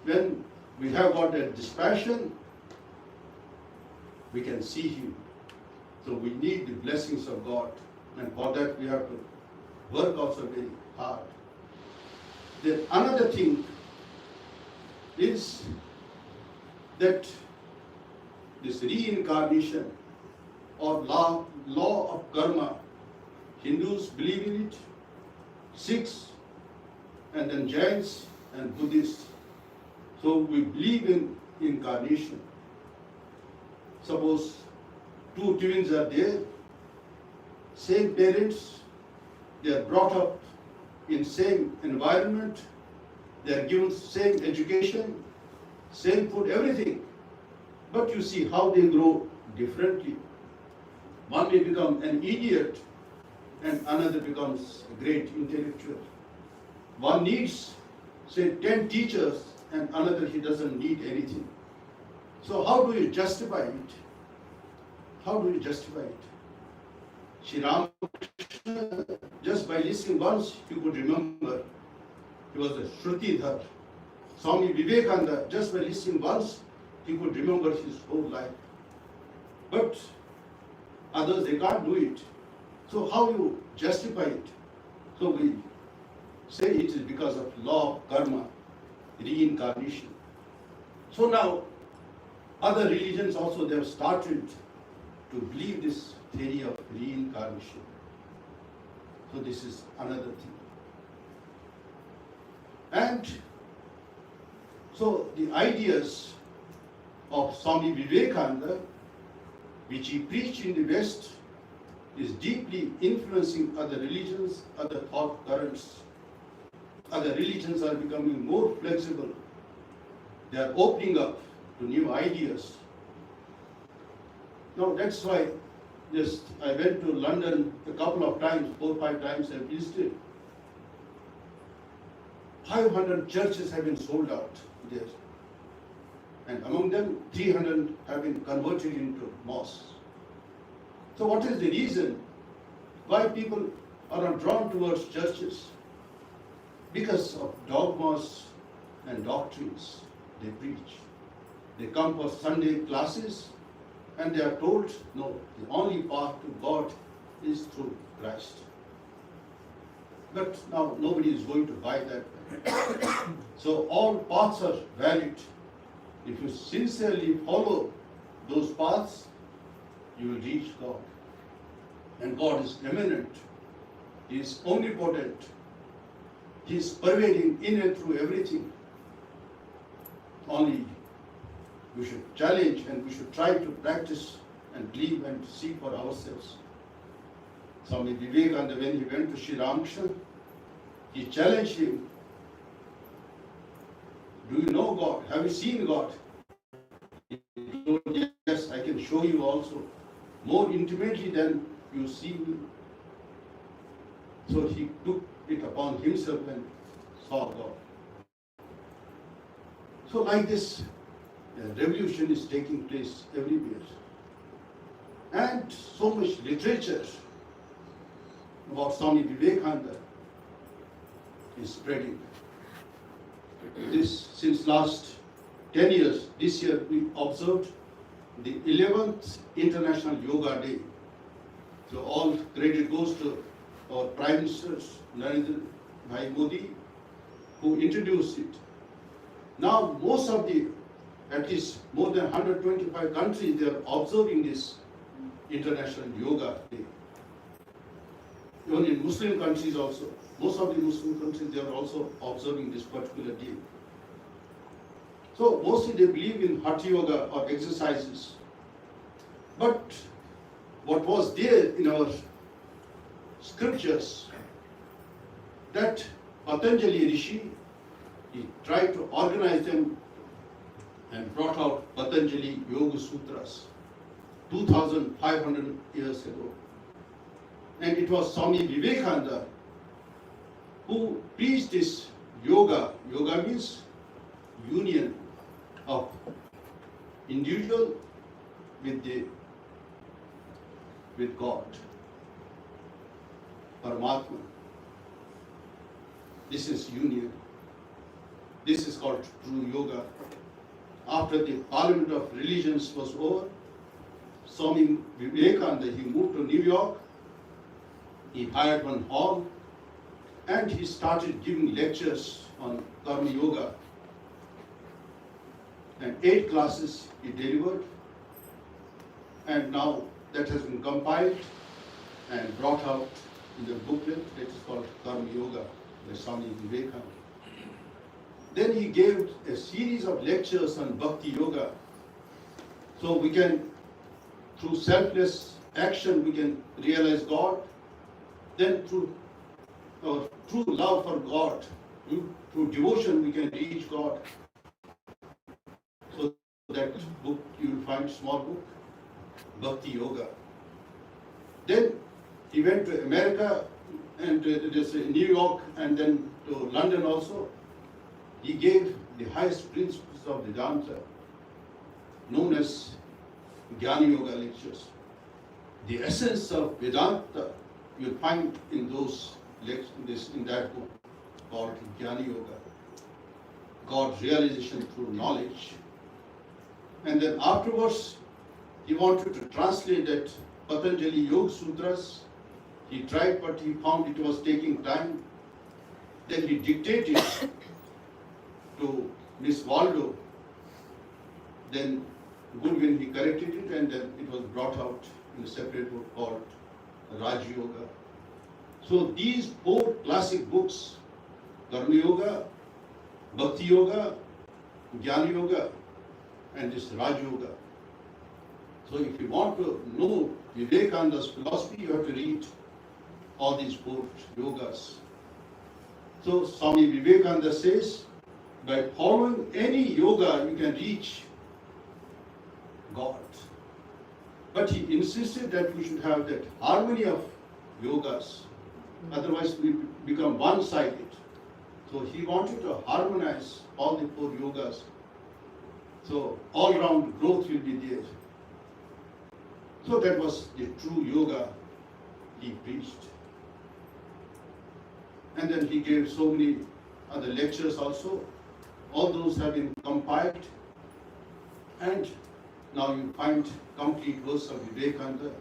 when we have got that dispassion, we can see Him. So we need the blessings of God, and for that we have to work also very hard. Then another thing is that this reincarnation or law of karma, Hindus believe in it, Sikhs, and then Jains and Buddhists. So we believe in incarnation. Suppose two twins are there, same parents, they are brought up in same environment, they are given same education, same food, everything. But you see how they grow differently. One may become an idiot and another becomes a great intellectual. One needs, say, 10 teachers and another he doesn't need anything. So how do you justify it? How do you justify it? Sri Ramakrishna, just by listening once, you could remember he was a Shrutidhar. Swami Vivekananda, just by listening once, he could remember his whole life. But others, they can't do it. So how you justify it? So we say it is because of law of karma, reincarnation. So now, other religions also, they have started to believe this theory of reincarnation. So this is another thing. And so the ideas of Swami Vivekananda, which he preached in the West, is deeply influencing other religions, other thought currents. Other religions are becoming more flexible. They are opening up to new ideas. Now that's why I went to London a couple of times, 4 or 5 times I visited. 500 churches have been sold out there. And among them, 300 have been converted into mosques. So what is the reason why people are not drawn towards churches? Because of dogmas and doctrines they preach. They come for Sunday classes and they are told, no, the only path to God is through Christ. But now nobody is going to buy that. So all paths are valid. If you sincerely follow those paths, you will reach God. And God is immanent. He is omnipotent. He is pervading in and through everything. Only we should challenge and we should try to practice and believe and see for ourselves. Swami Vivekananda, when he went to Sri Ramakrishna, he challenged him. Do you know God? Have you seen God? He told, yes, I can show you also, more intimately than you see me. So he took it upon himself and saw God. So like this, a revolution is taking place everywhere. And so much literature about Swami Vivekananda is spreading. This, since last 10 years, this year we observed the 11th International Yoga Day. So all credit goes to our Prime Minister Narendra Bhai Modi, who introduced it. Now most of the, at least more than 125 countries, they are observing this International Yoga Day. Even in Muslim countries also, most of the Muslim countries, they are also observing this particular day. So mostly they believe in Hatha Yoga or exercises. But what was there in our scriptures, that Patanjali Rishi, he tried to organize them and brought out Patanjali Yoga Sutras 2,500 years ago. And it was Swami Vivekananda who preached this yoga. Yoga means union of individual with God, Paramatma. This is union. This is called true yoga. After the Parliament of Religions was over, Swami Vivekananda, he moved to New York. He hired one hall and he started giving lectures on Karma Yoga. And 8 classes he delivered. And now that has been compiled and brought out in the booklet that is called Karma Yoga by Swami Vivekananda. Then he gave a series of lectures on Bhakti Yoga. So we can, through selfless action, we can realize God. Then through our true love for God, through devotion, we can reach God. So that book, you will find small book, Bhakti Yoga. Then he went to America and New York and then to London also. He gave the highest principles of Vedanta, known as Jnana Yoga lectures. The essence of Vedanta you'll find in those lectures, in that book called Jnana Yoga, God realization through knowledge. And then afterwards, he wanted to translate that Patanjali Yoga Sutras. He tried, but he found it was taking time. Then he dictated to Miss Waldo. Then good when he corrected it, and then it was brought out in a separate book called Raj Yoga. So these four classic books, Karma Yoga, Bhakti Yoga, Jnana Yoga, and this Raj Yoga. So if you want to know Vivekananda's philosophy, you have to read all these four yogas. So Swami Vivekananda says, by following any yoga, you can reach God. But he insisted that we should have that harmony of yogas. Otherwise, we become one-sided. So he wanted to harmonize all the four yogas. So all-round growth will be there. So that was the true yoga he preached. And then he gave so many other lectures also. All those have been compiled. And now you find complete verse of Vivekananda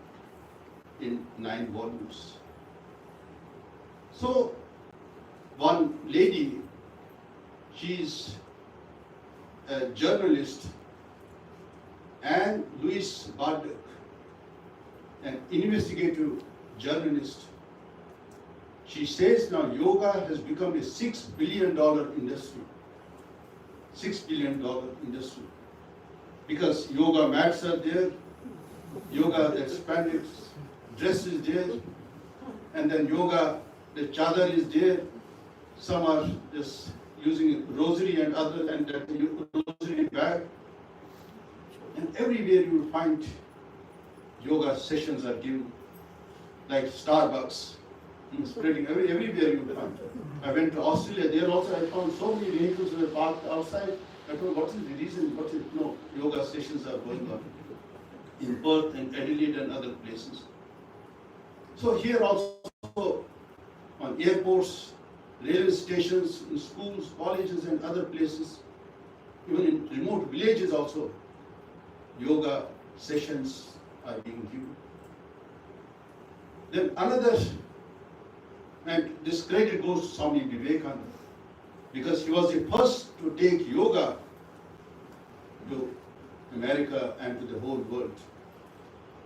in 9 volumes. So one lady, she's a journalist, Anne Louise Bardock, an investigative journalist. She says now yoga has become a $6 billion industry. $6 billion industry. Because yoga mats are there, yoga expanded dress is there, and then yoga, the chadar is there. Some are just using rosary and other, and that rosary bag. And everywhere you will find yoga sessions are given, like Starbucks, spreading everywhere you will find. I went to Australia, there also I found so many vehicles were parked outside. I thought, what is the reason? No, yoga sessions are going on in Perth and Adelaide and other places. So here also, on airports, railway stations, in schools, colleges and other places, even in remote villages also, yoga sessions are being given. Then another, and this credit goes to Swami Vivekananda, because he was the first to take yoga to America and to the whole world.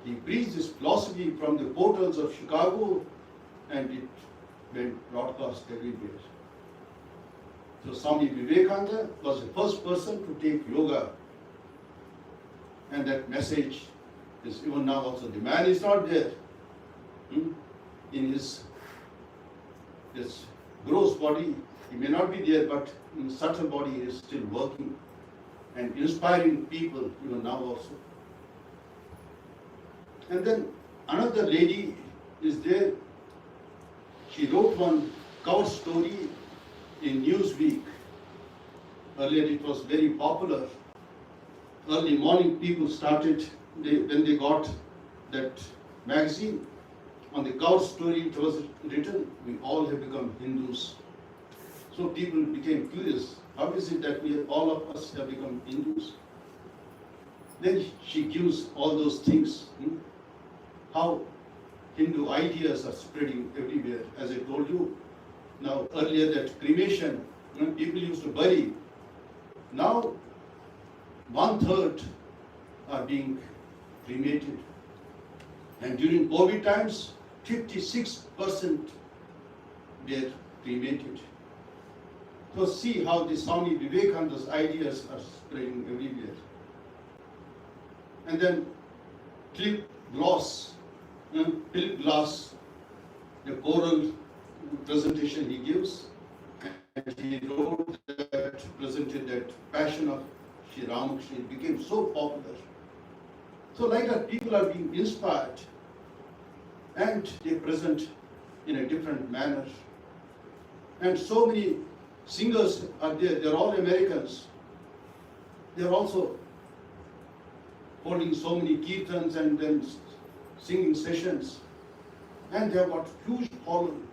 He preached this philosophy from the portals of Chicago, and it went broadcast everywhere. So Swami Vivekananda was the first person to take yoga, and that message is even now also. The man is not there in his this gross body. He may not be there, but in subtle body he is still working and inspiring people even now also. And then another lady is there. She wrote one cover story in Newsweek. Earlier it was very popular. Early morning people started, when they got that magazine, on the cover story it was written, we all have become Hindus. So people became curious. How is it that all of us have become Hindus? Then she gives all those things, how Hindu ideas are spreading everywhere. As I told you, now earlier that cremation, people used to bury. Now 1/3 are being cremated. And during COVID times, 56% were cremated. So see how the Swami Vivekananda's ideas are spreading everywhere. And then Philip Glass, the choral presentation he gives, and he wrote that, presented that Passion of Sri Ramakrishna. It became so popular. So like that, people are being inspired, and they present in a different manner. And so many singers are there. They're all Americans. They're also holding so many kirtans and then singing sessions. And they have got huge following.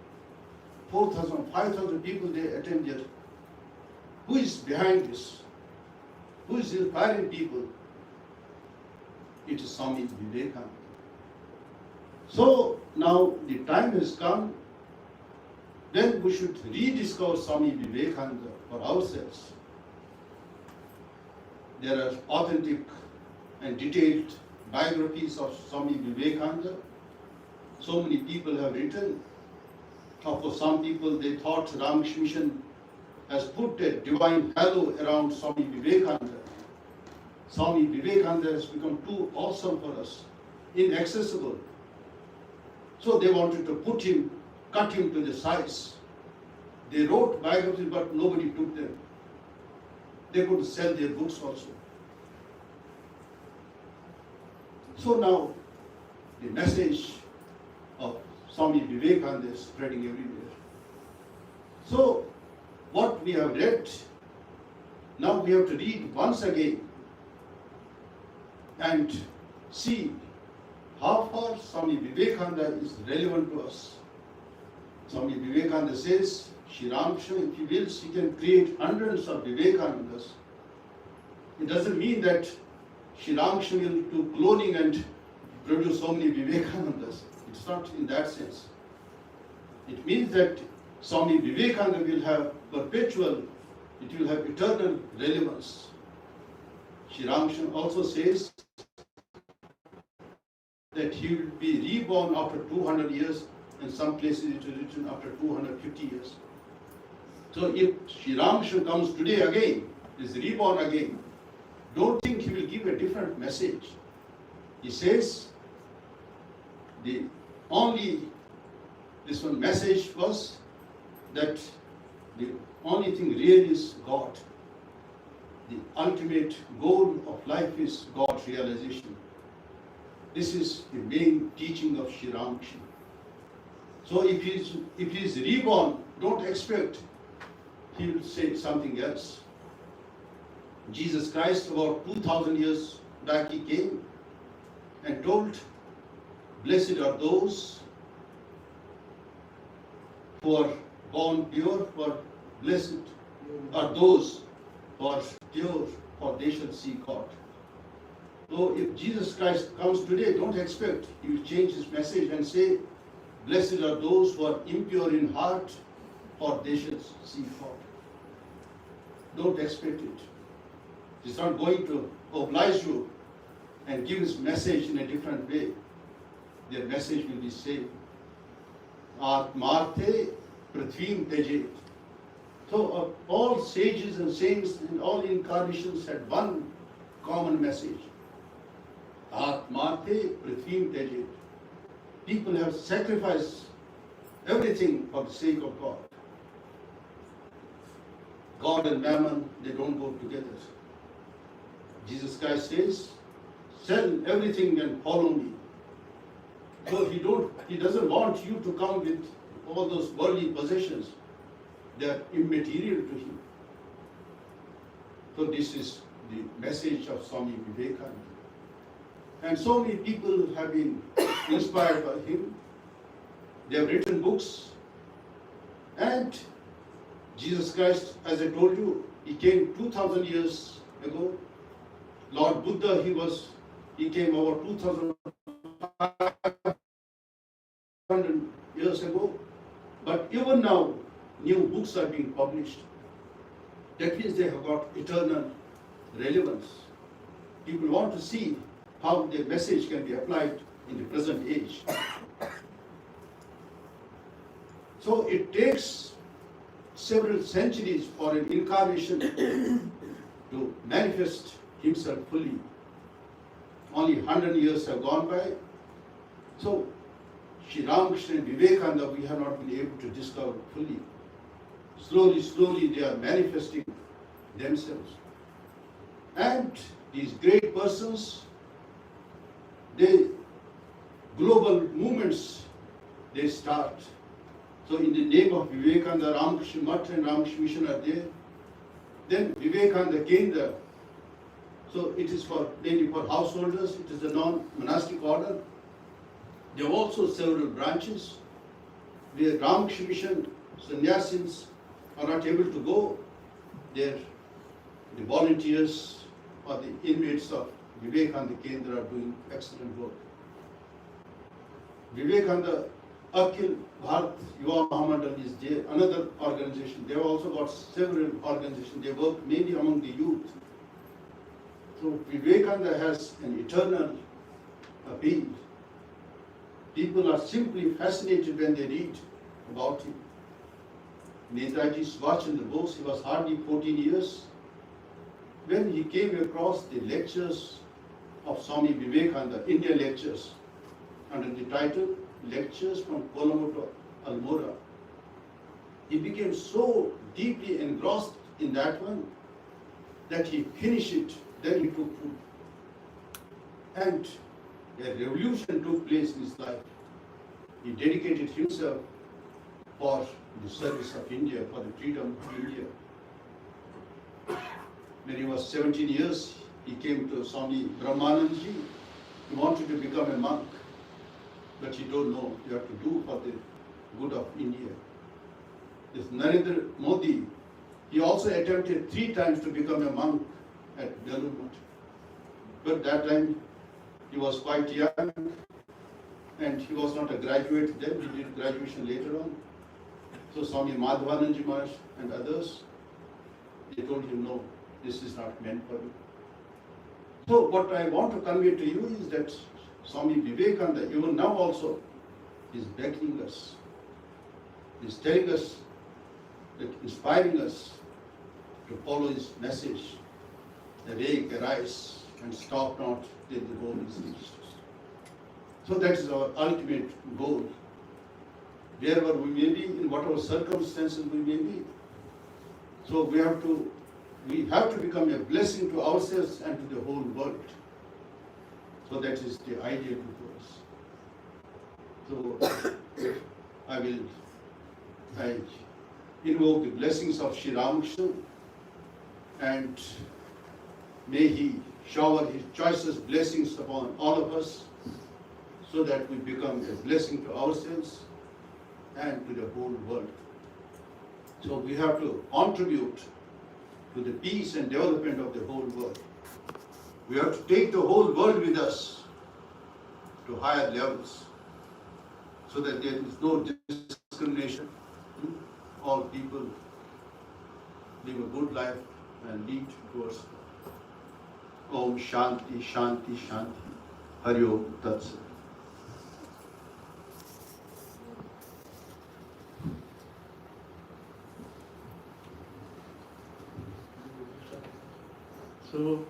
4,000, 5,000 people they attend there. Who is behind this? Who is inspiring people? It is Swami Vivekananda. So now the time has come, then we should rediscover Swami Vivekananda for ourselves. There are authentic and detailed biographies of Swami Vivekananda. So many people have written. Of course, some people, they thought Ramakrishna Mission has put a divine halo around Swami Vivekananda. Swami Vivekananda has become too awesome for us, inaccessible. So they wanted to put him, cut him to the size. They wrote biographies, but nobody took them. They could sell their books also. So now, the message of Swami Vivekananda is spreading everywhere. So, what we have read, now we have to read once again and see how far Swami Vivekananda is relevant to us. Swami Vivekananda says, Shri Ramakrishna, if he wills, he can create hundreds of Vivekanandas. It doesn't mean that Shri Ramakrishna will do cloning and produce so many Vivekanandas. It's not in that sense. It means that Swami Vivekananda will have perpetual, it will have eternal relevance. Shri Ramakrishna also says that he will be reborn after 200 years, in some places it is written after 250 years. So if Shri Ramakrishna comes today again, is reborn again, don't think he will give a different message. He says the only this one message was that the only thing real is God. The ultimate goal of life is God realization. This is the main teaching of Shri Ramakrishna. So if he is reborn, don't expect he will say something else. Jesus Christ, about 2000 years back, he came and told, blessed are those who are born pure, for blessed are those who are pure, for they shall see God. So if Jesus Christ comes today, don't expect he will change his message and say, blessed are those who are impure in heart, for they shall see God. Don't expect it. He's not going to oblige you and give his message in a different way. Their message will be same. Atmarte prithvim tejet. So all sages and saints and all incarnations had one common message. Atmarte prithvim tejet. People have sacrificed everything for the sake of God. God and mammon, they don't go together. Jesus Christ says, sell everything and follow me. So he doesn't want you to come with all those worldly possessions. They are immaterial to him. So this is the message of Swami Vivekananda. And so many people have been inspired by him. They have written books. And Jesus Christ, as I told you, he came 2000 years ago. Lord Buddha, he came over 2500 years ago. But even now, new books are being published. That means they have got eternal relevance. People want to see how their message can be applied in the present age. So it takes several centuries for an incarnation to manifest himself fully. Only 100 years have gone by. So Shri Ramakrishna and Vivekananda, we have not been able to discover fully. Slowly they are manifesting themselves. And these great persons, global movements, they start. So in the name of Vivekananda, Ramakrishna Math and Ramakrishna Mission are there. Then Vivekananda Kendra. So it is mainly for householders, it is a non-monastic order. There are also several branches where Ramakrishna Mission sannyasins are not able to go. The volunteers or the inmates of Vivekananda Kendra are doing excellent work. Vivekananda Akhil Bharat Yuva Mahamandal is there, another organization. They have also got several organizations. They work mainly among the youth. So Vivekananda has an eternal appeal. People are simply fascinated when they read about him. Netaji Subhash Chandra Bose, he was hardly 14 years when he came across the lectures of Swami Vivekananda, India lectures, under the title Lectures from Colombo to Almora. He became so deeply engrossed in that one that he finished it, then he took food. And a revolution took place in his life. He dedicated himself for the service of India, for the freedom of India. When he was 17 years, he came to Swami Brahmanandaji. He wanted to become a monk, but he don't know you have to do for the good of India. This Narendra Modi, he also attempted 3 times to become a monk at Belur. But that time he was quite young and he was not a graduate then, he did graduation later on. So Swami Madhavanandaji Maharaj and others, they told him, no, this is not meant for you. So what I want to convey to you is that Swami Vivekananda, even now also, is beckoning us, is telling us, that inspiring us to follow his message. Awake, arise, and stop not till the goal is reached. So that is our ultimate goal. Wherever we may be, in whatever circumstances we may be. So we have to become a blessing to ourselves and to the whole world. So that is the ideal to us. So I invoke the blessings of Sri Ramakrishna, and may he shower his choicest blessings upon all of us so that we become a blessing to ourselves and to the whole world. So we have to contribute to the peace and development of the whole world. We have to take the whole world with us to higher levels so that there is no discrimination. All people live a good life and lead towards Om Shanti, Shanti, Shanti. Hari Om Tat Sat. So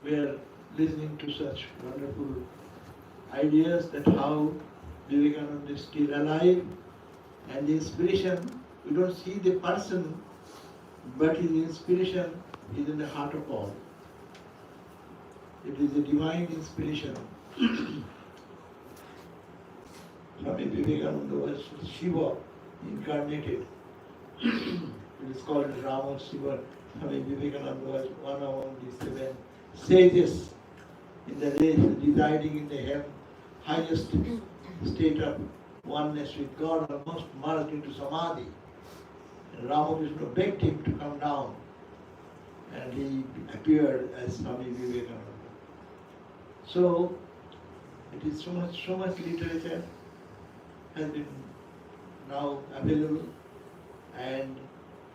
we are listening to such wonderful ideas that how Vivekananda is still alive, and the inspiration, we don't see the person, but his inspiration is in the heart of all. It is a divine inspiration. Swami Vivekananda was Shiva incarnated. It is called Rama Shiva. Swami Vivekananda was one among the 7 sages in the race, residing in the highest state of oneness with God, almost merged into Samadhi. And Ramakrishna begged him to come down, and he appeared as Swami Vivekananda. So, it is so much literature has been now available, and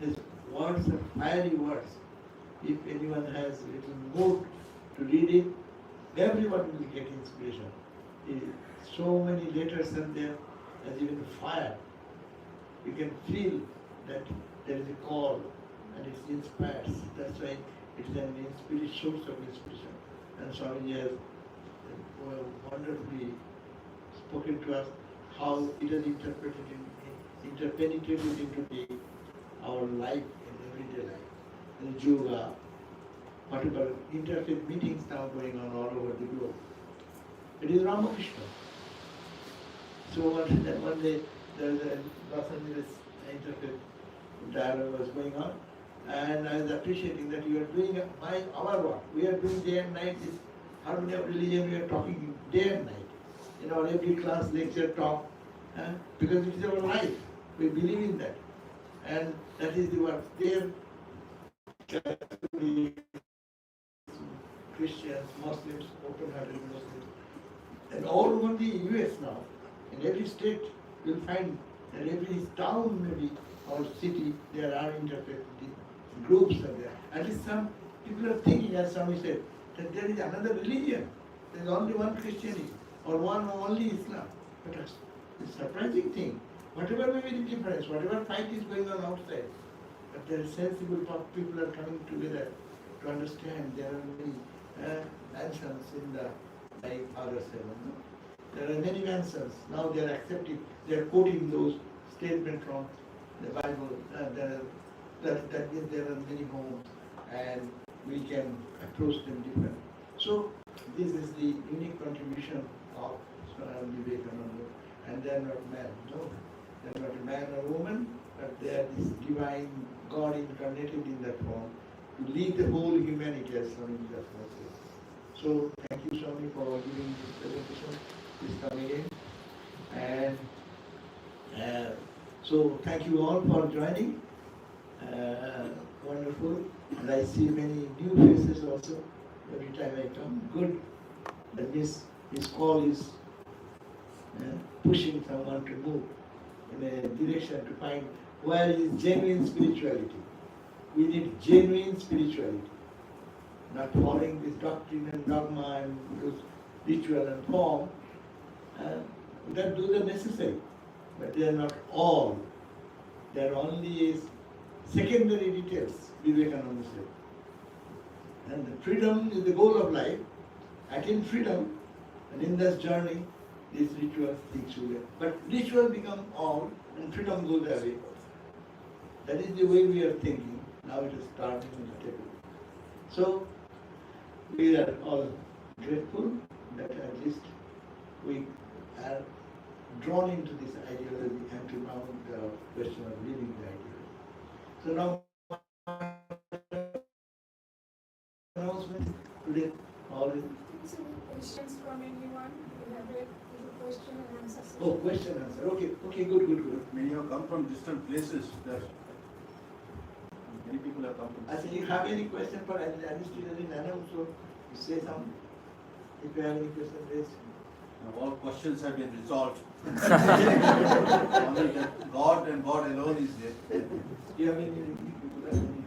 his words are fiery words. If anyone has little mood to read it, everyone will get inspiration. So many letters are there, as even fire. You can feel that there is a call and it inspires. That's why it is an source of inspiration. And Swami has wonderfully spoken to us how it is interpenetrated into our life in everyday life. In yoga, whatever interfaith meetings now going on all over the globe. It is Ramakrishna. So one day there was a Los Angeles interfaith dialogue was going on, and I was appreciating that you are doing our work. We are doing day and night this harmony of religion. We are talking day and night. In our every class, lecture, talk, because it is our life. We believe in that, and that is the work. There, Christians, Muslims, open-hearted Muslims, and all over the US now, in every state, you'll find that every town, maybe, or city, there are interfaith groups are there. At least some People are thinking, as Swami said, that there is another religion. There is only one Christianity or one only Islam. But it's a surprising thing. Whatever may be the difference, whatever fight is going on outside, but there are sensible people are coming together to understand there are many mansions in the, like Father said, no? There are many mansions. Now they are accepting, they are quoting those statements from the Bible. That means there are many homes and we can approach them different. So this is the unique contribution of Swami Vivekananda. And they are not man, no. They are not a man or woman, but they are this divine God incarnated in that form to lead the whole humanity, as Swami just said. So thank you, Swami, for giving this presentation. Please come again. And so thank you all for joining. Wonderful. And I see many new faces also every time I come. Good. That means his call is pushing someone to move in a direction to find where is genuine spirituality. We need genuine spirituality, not following this doctrine and dogma and those ritual and form. That those are necessary, but they are not all. They are only secondary details, Vivekananda said. And the freedom is the goal of life. Attain freedom, and in this journey, these rituals things will get. But ritual become all, and freedom goes away. That is the way we are thinking. Now it is starting on the table. So we are all grateful that at least we are drawn into this ideology and to now the question of living the ideology. So now announcement today all is. So questions from anyone? We have a question and answer session. Oh, question answer. Okay, good. Many have come from distant places. Many people have come from. I say you have any question for Aristotle Nana, so you say some. If you have any question, raise. All questions have been resolved. Only that God and God alone is there. Do you have any people have any question?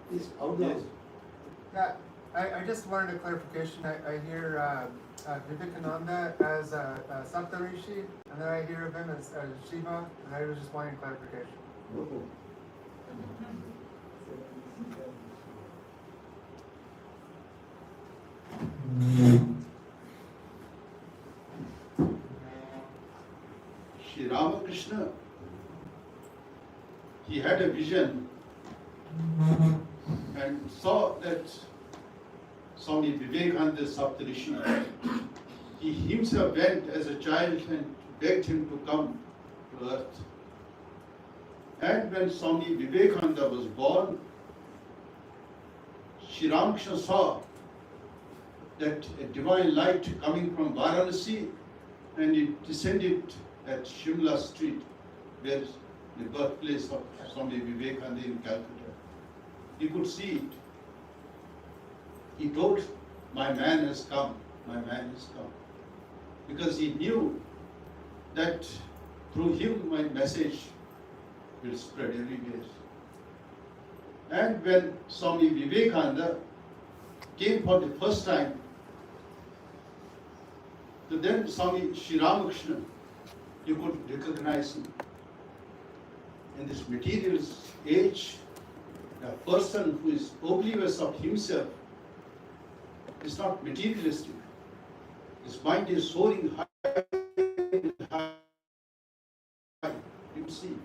Please, out loud. Yes. Yeah, I just wanted a clarification. I hear Vivekananda as Saptarishi, and then I hear of him as Shiva, and I was just wanting clarification. Oh. Shri Ramakrishna, he had a vision and saw that Swami Vivekananda Saptarishi, he himself went as a child and begged him to come to earth. And when Swami Vivekananda was born, Shri Ramakrishna saw that a divine light coming from Varanasi, and it descended at Shimla Street, where is the birthplace of Swami Vivekananda in Calcutta. He could see it. He told, my man has come, my man has come. Because he knew that through him my message will spread everywhere. And when Swami Vivekananda came for the first time, so then Swami Shri Ramakrishna, you could recognize him. In this material age, a person who is oblivious of himself is not materialistic. His mind is soaring high and high. You see.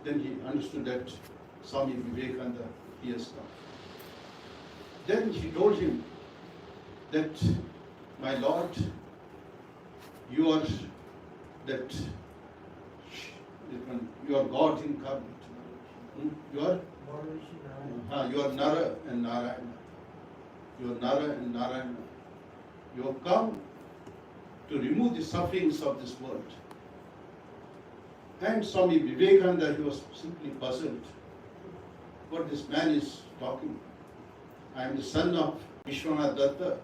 Then he understood that Swami Vivekananda, he has come. Then he told him that, my Lord, you are that, you are God incarnate. You are Nara and Narayana. You are Nara and Narayana. You have come to remove the sufferings of this world. And Swami Vivekananda, he was simply puzzled. What this man is talking. I am the son of Vishwanath Datta,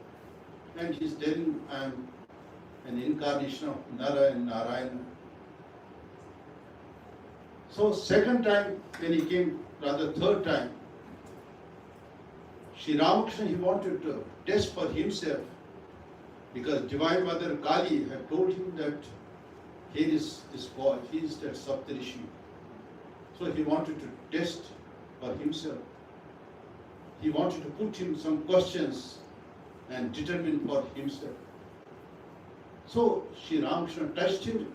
and he is telling I am an incarnation of Nara and Narayana. So second time when he came, rather third time, Sri Ramakrishna, he wanted to test for himself, because Divine Mother Kali had told him that here is this boy, he is that Saptarishi. So he wanted to test for himself. He wanted to put him some questions and determine for himself. So Sri Ramakrishna touched him,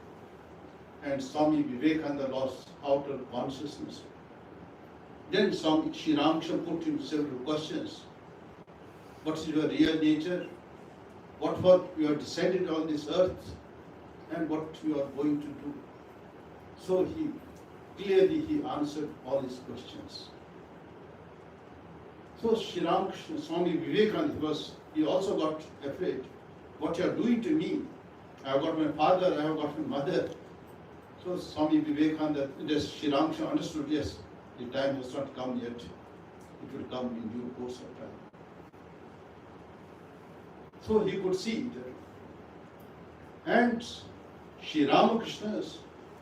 and Swami Vivekananda lost outer consciousness. Then Sri Ramakrishna put him several questions. What is your real nature? What for you are descended on this earth, and what you are going to do? So he clearly answered all his questions. So Sri Ramakrishna, Swami Vivekananda, he also got afraid. What you are doing to me? I have got my father, I have got my mother. So Swami Vivekananda, Sri Ramakrishna understood, yes, the time has not come yet. It will come in due course of time. So he could see that. And Sri Ramakrishna,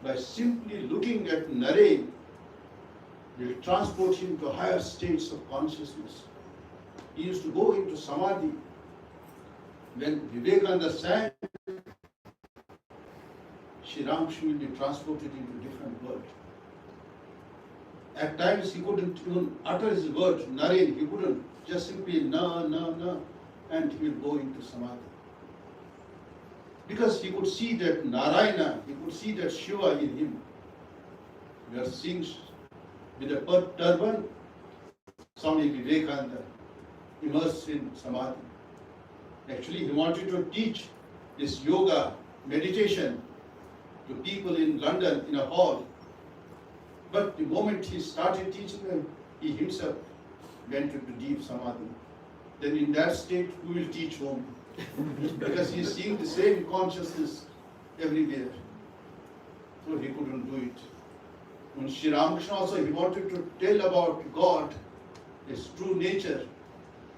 by simply looking at Naren, will transport him to higher states of consciousness. He used to go into Samadhi. When Vivekananda sang, Sri Ramakrishna will be transported into a different world. At times he couldn't even utter his word, Naren, he couldn't, just simply na, and he will go into Samadhi. Because he could see that Narayana, he could see that Shiva in him. We are seeing with a turban, Swami Vivekananda immersed in Samadhi. Actually, he wanted to teach this yoga, meditation to people in London in a hall. But the moment he started teaching them, he himself went into deep Samadhi. Then in that state, who will teach whom? Because he is seeing the same consciousness everywhere. So he couldn't do it. When Sri Ramakrishna also, he wanted to tell about God, his true nature,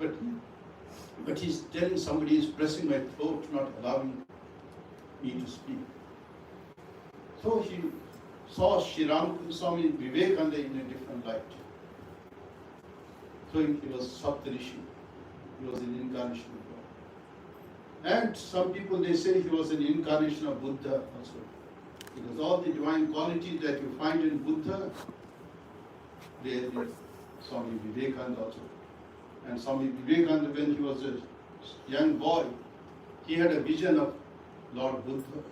but he's telling somebody is pressing my throat, not allowing me to speak. So he saw Sri Ramakrishna, Swami Vivekananda in a different light. So he was Saptarishi. He was an incarnation of God. And some people, they say he was an incarnation of Buddha also. Because all the divine qualities that you find in Buddha, they are in Swami Vivekananda also. And Swami Vivekananda, when he was a young boy, he had a vision of Lord Buddha.